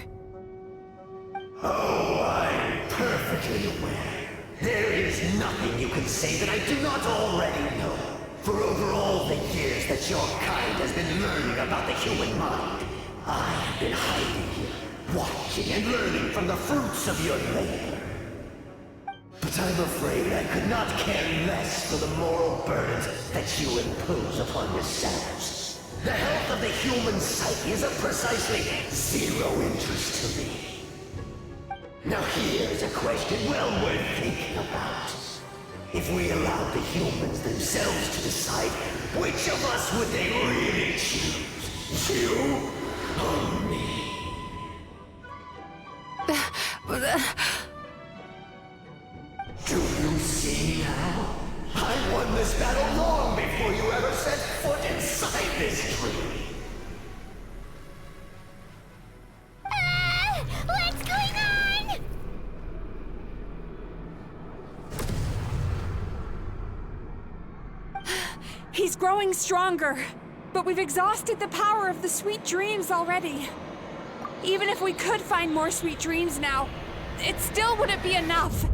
Oh, I'm perfectly aware. There is nothing you can say that I do not already know. For over all the years that your kind has been learning about the human mind, I have been hiding here, watching and learning from the fruits of your labor. But I'm afraid I could not care less for the moral burdens that you impose upon yourselves. The health of the human psyche is of precisely zero interest to me. Now here's a question well worth thinking about. If we allowed the humans themselves to decide, which of us would they really choose? You or me? Do you see now? I won this battle long before you ever set foot inside this tree. What's going on? He's growing stronger, but we've exhausted the power of the sweet dreams already. Even if we could find more sweet dreams now, it still wouldn't be enough.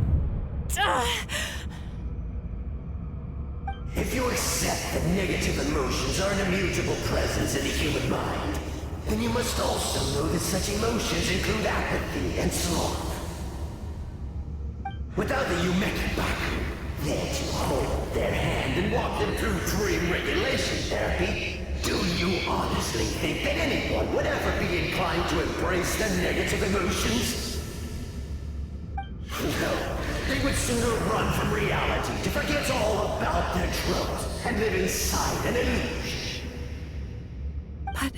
If you accept that negative emotions are an immutable presence in the human mind, then you must also know that such emotions include apathy and sloth. Without the Yumekibaku there to hold their hand and walk them through dream regulation therapy, do you honestly think that anyone would ever be inclined to embrace their negative emotions? No, they would sooner run from reality to forget all about their tropes and live inside an illusion. But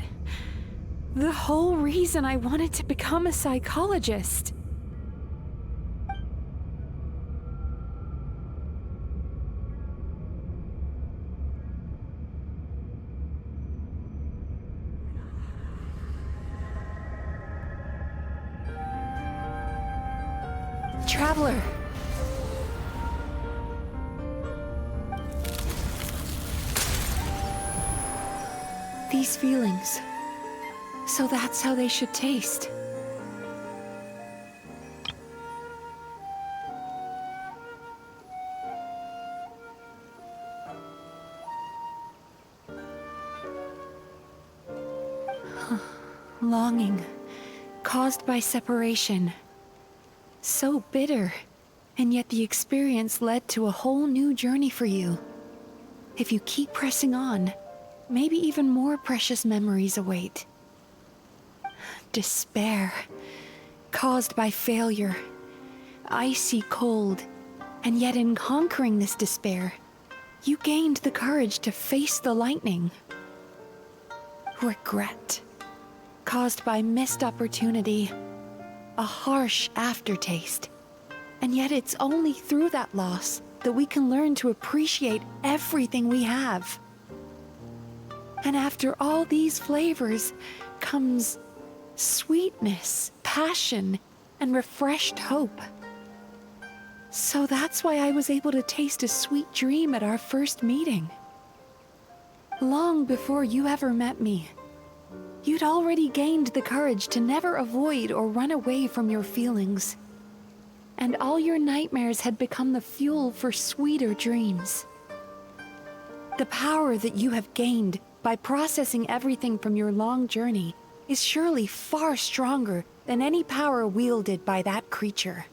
the whole reason I wanted to become a psychologist. Traveler. These feelings. So that's how they should taste. Longing, caused by separation. So bitter, and yet the experience led to a whole new journey for you. If you keep pressing on, maybe even more precious memories await. Despair, caused by failure. Icy cold, and yet in conquering this despair, you gained the courage to face the lightning. Regret, caused by missed opportunity. A harsh aftertaste. And yet it's only through that loss that we can learn to appreciate everything we have. And after all these flavors comes sweetness, passion, and refreshed hope. So that's why I was able to taste a sweet dream at our first meeting. Long before you ever met me, you'd already gained the courage to never avoid or run away from your feelings. And all your nightmares had become the fuel for sweeter dreams. The power that you have gained by processing everything from your long journey is surely far stronger than any power wielded by that creature.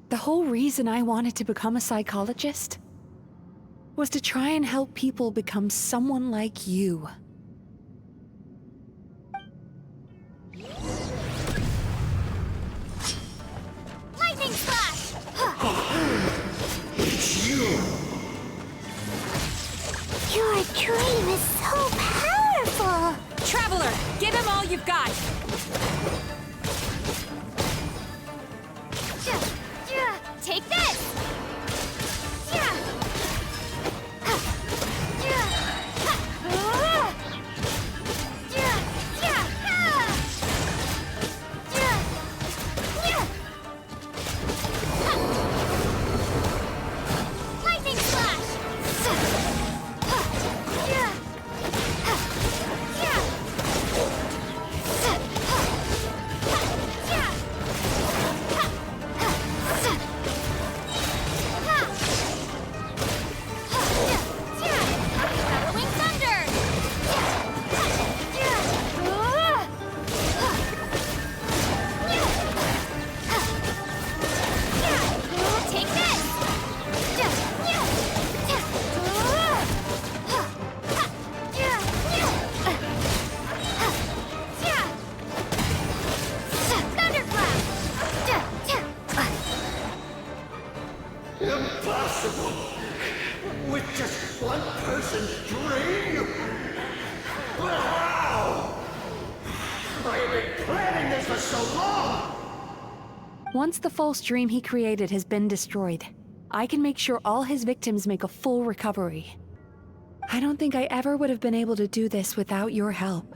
The whole reason I wanted to become a psychologist was to try and help people become someone like you. Lightning flash! It's you! Your dream is so powerful! Traveler, give him all you've got! Take this! Lightning flash! Impossible! With just one person's dream? But how? I have been planning this for so long! Once the false dream he created has been destroyed, I can make sure all his victims make a full recovery. I don't think I ever would have been able to do this without your help.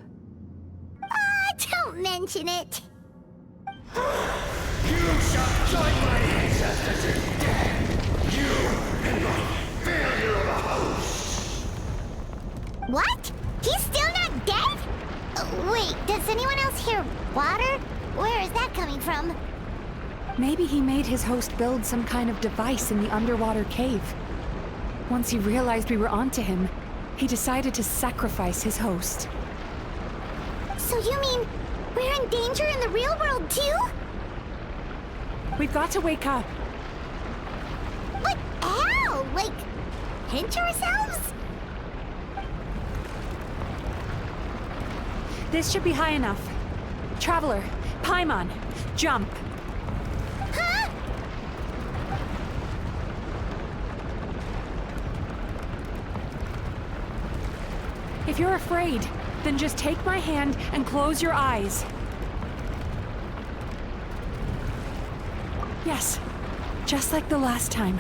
Don't mention it. You shall join my ancestors in death! You and my failure of a host! What? He's still not dead? Wait, does anyone else hear water? Where is that coming from? Maybe he made his host build some kind of device in the underwater cave. Once he realized we were onto him, he decided to sacrifice his host. So you mean we're in danger in the real world too? We've got to wake up. But how? Like, pinch ourselves? This should be high enough. Traveler, Paimon, jump. Huh? If you're afraid, then just take my hand and close your eyes. Yes, just like the last time.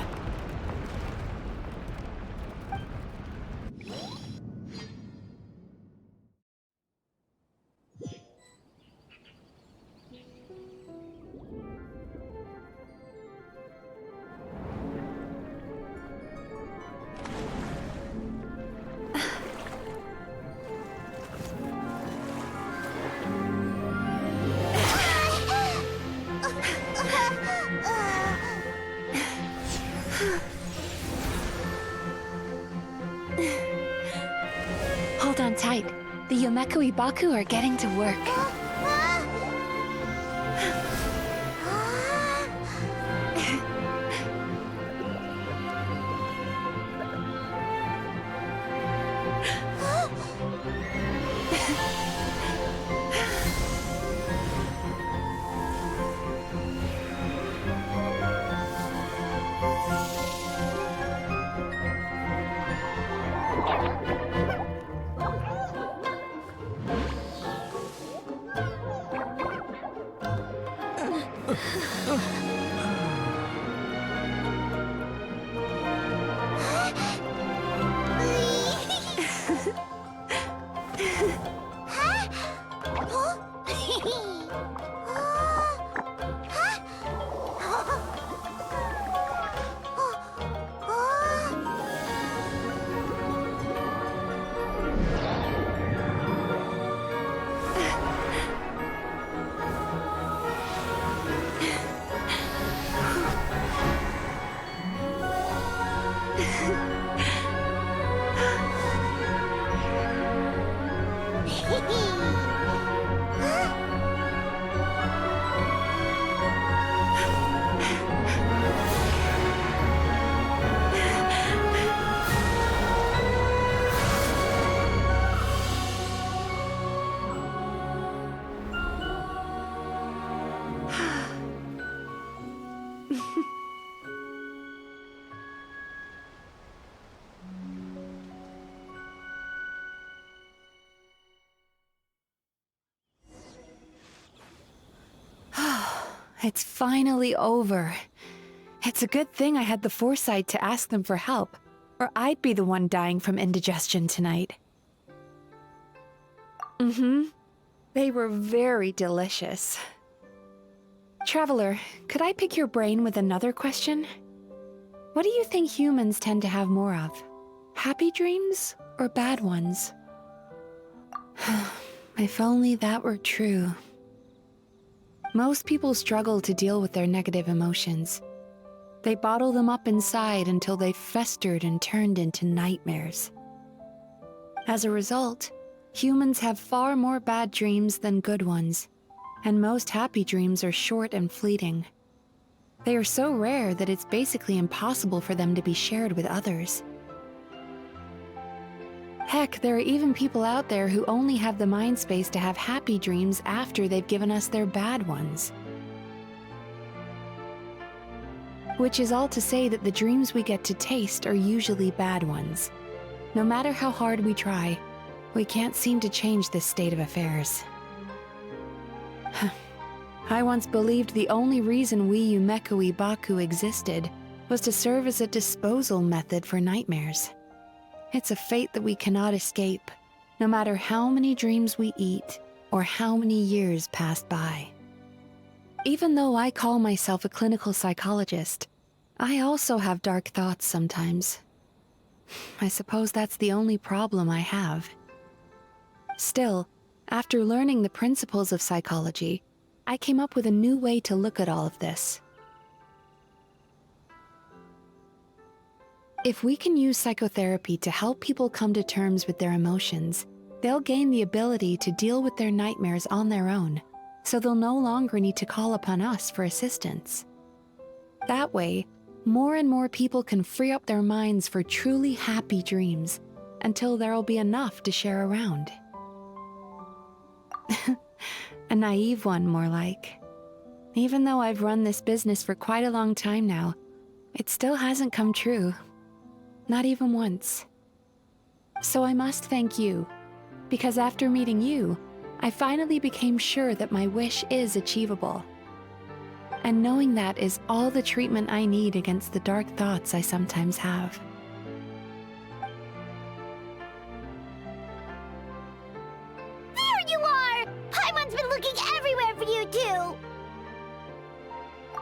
Hold on tight. The Yomekui Baku are getting to work. It's finally over. It's a good thing I had the foresight to ask them for help, or I'd be the one dying from indigestion tonight. They were very delicious. Traveler, could I pick your brain with another question? What do you think humans tend to have more of? Happy dreams or bad ones? If only that were true. Most people struggle to deal with their negative emotions. They bottle them up inside until they've festered and turned into nightmares. As a result, humans have far more bad dreams than good ones, and most happy dreams are short and fleeting. They are so rare that it's basically impossible for them to be shared with others. Heck, there are even people out there who only have the mind space to have happy dreams after they've given us their bad ones. Which is all to say that the dreams we get to taste are usually bad ones. No matter how hard we try, we can't seem to change this state of affairs. I once believed the only reason we Yomekui Baku existed was to serve as a disposal method for nightmares. It's a fate that we cannot escape, no matter how many dreams we eat or how many years pass by. Even though I call myself a clinical psychologist, I also have dark thoughts sometimes. I suppose that's the only problem I have. Still, after learning the principles of psychology, I came up with a new way to look at all of this. If we can use psychotherapy to help people come to terms with their emotions, they'll gain the ability to deal with their nightmares on their own, so they'll no longer need to call upon us for assistance. That way, more and more people can free up their minds for truly happy dreams, until there'll be enough to share around. A naive one, more like. Even though I've run this business for quite a long time now, it still hasn't come true. Not even once. So I must thank you, because after meeting you, I finally became sure that my wish is achievable. And knowing that is all the treatment I need against the dark thoughts I sometimes have. There you are! Paimon's been looking everywhere for you, too!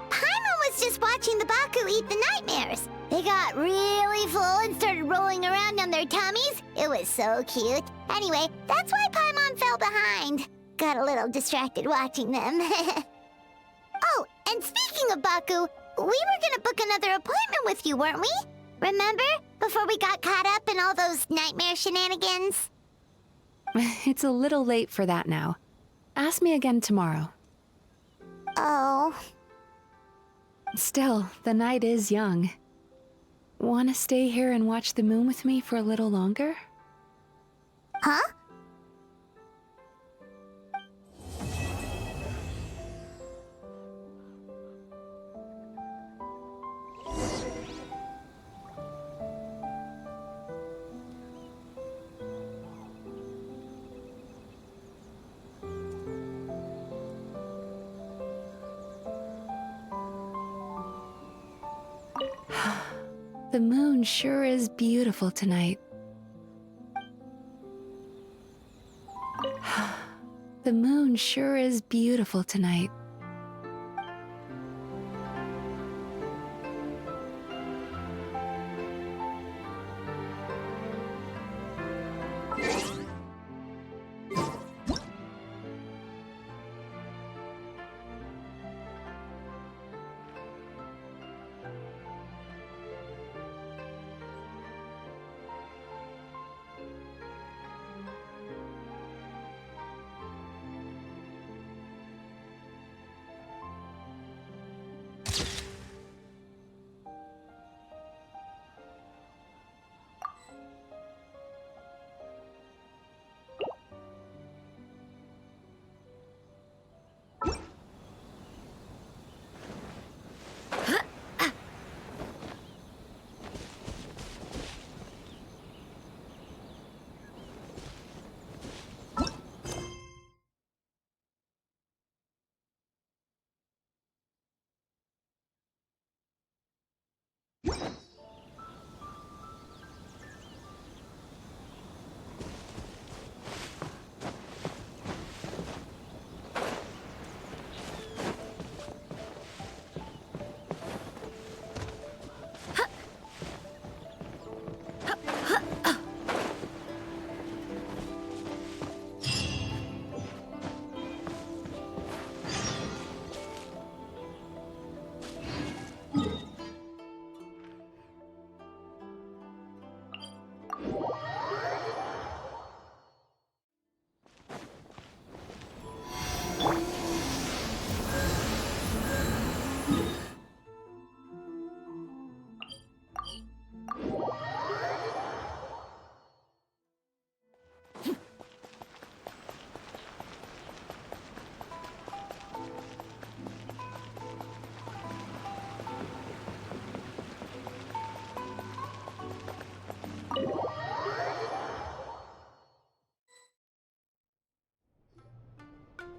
Paimon was just watching the Baku eat the nightmares. They got really full and started rolling around on their tummies. It was so cute. Anyway, that's why Paimon fell behind. Got a little distracted watching them. Oh, and speaking of Baku, we were gonna book another appointment with you, weren't we? Remember? Before we got caught up in all those nightmare shenanigans? It's a little late for that now. Ask me again tomorrow. Oh. Still, the night is young. Wanna stay here and watch the moon with me for a little longer? Huh? The moon sure is beautiful tonight. The moon sure is beautiful tonight.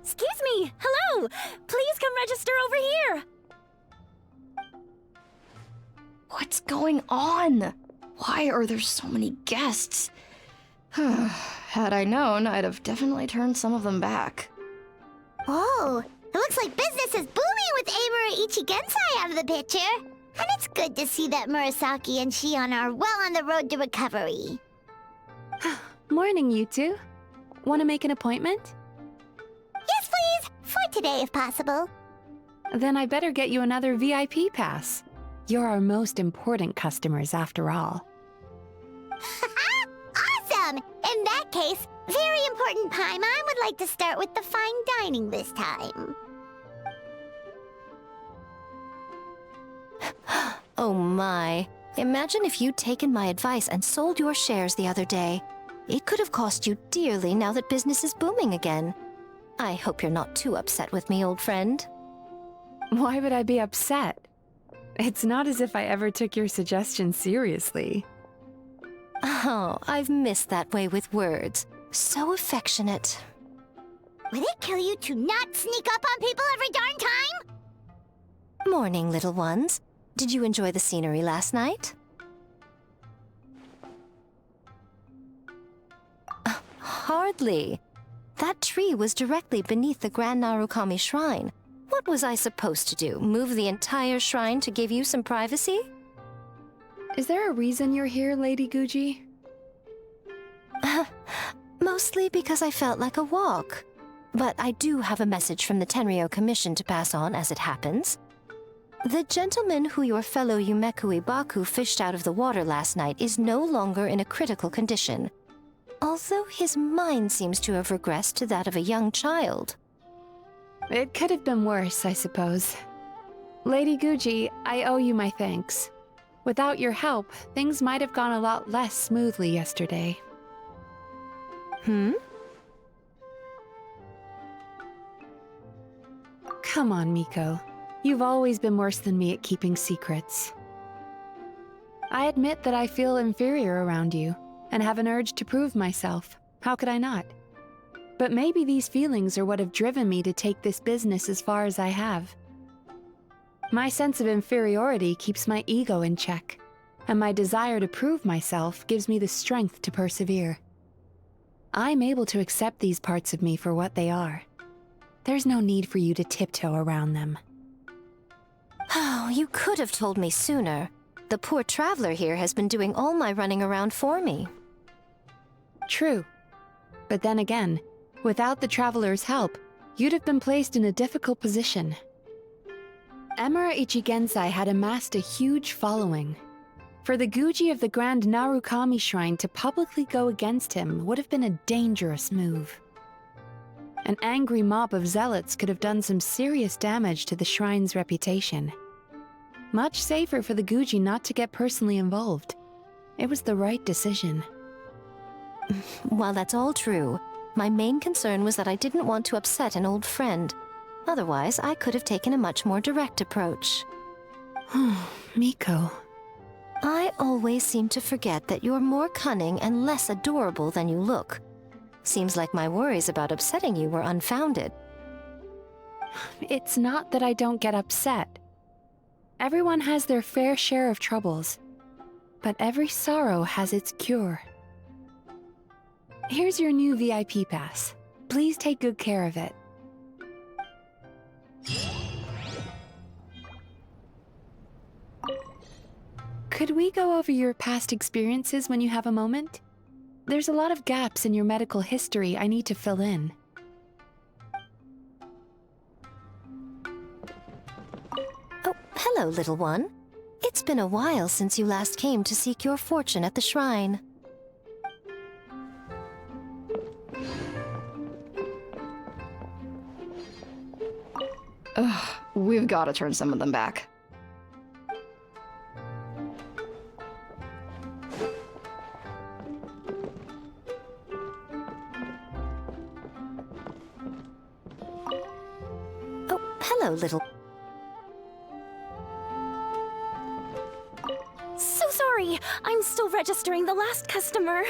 Excuse me! Hello! Please come register over here! What's going on? Why are there so many guests? Had I known, I'd have definitely turned some of them back. Oh, it looks like business is booming with Amura Ichigensai out of the picture. And it's good to see that Murasaki and Shion are well on the road to recovery. Morning, you two. Want to make an appointment? Yes, please! For today, if possible. Then I better get you another VIP pass. You're our most important customers, after all. Awesome! In that case, very important Paimon would like to start with the fine dining this time. Oh my. Imagine if you'd taken my advice and sold your shares the other day. It could have cost you dearly now that business is booming again. I hope you're not too upset with me, old friend. Why would I be upset? It's not as if I ever took your suggestion seriously. Oh, I've missed that way with words. So affectionate. Would it kill you to not sneak up on people every darn time? Morning, little ones. Did you enjoy the scenery last night? Hardly. That tree was directly beneath the Grand Narukami Shrine. What was I supposed to do? Move the entire shrine to give you some privacy? Is there a reason you're here, Lady Guji? Mostly because I felt like a walk. But I do have a message from the Tenryo Commission to pass on as it happens. The gentleman who your fellow Yumeku Ibaku fished out of the water last night is no longer in a critical condition, although his mind seems to have regressed to that of a young child. It could have been worse, I suppose. Lady Guji, I owe you my thanks. Without your help, things might have gone a lot less smoothly yesterday. Come on, Miko. You've always been worse than me at keeping secrets. I admit that I feel inferior around you, and have an urge to prove myself. How could I not? But maybe these feelings are what have driven me to take this business as far as I have. My sense of inferiority keeps my ego in check, and my desire to prove myself gives me the strength to persevere. I'm able to accept these parts of me for what they are. There's no need for you to tiptoe around them. Oh, you could have told me sooner. The poor traveler here has been doing all my running around for me. True. But then again, without the traveler's help, you'd have been placed in a difficult position. Emura Ichigensai had amassed a huge following. For the Guji of the Grand Narukami Shrine to publicly go against him would have been a dangerous move. An angry mob of zealots could have done some serious damage to the shrine's reputation. Much safer for the Guji not to get personally involved. It was the right decision. While that's all true, my main concern was that I didn't want to upset an old friend. Otherwise, I could have taken a much more direct approach. Miko. I always seem to forget that you're more cunning and less adorable than you look. Seems like my worries about upsetting you were unfounded. It's not that I don't get upset. Everyone has their fair share of troubles, but every sorrow has its cure. Here's your new VIP pass. Please take good care of it. Could we go over your past experiences when you have a moment? There's a lot of gaps in your medical history I need to fill in. Oh, hello, little one. It's been a while since you last came to seek your fortune at the shrine. Ugh, we've got to turn some of them back. Oh, hello, little... So sorry, I'm still registering the last customer.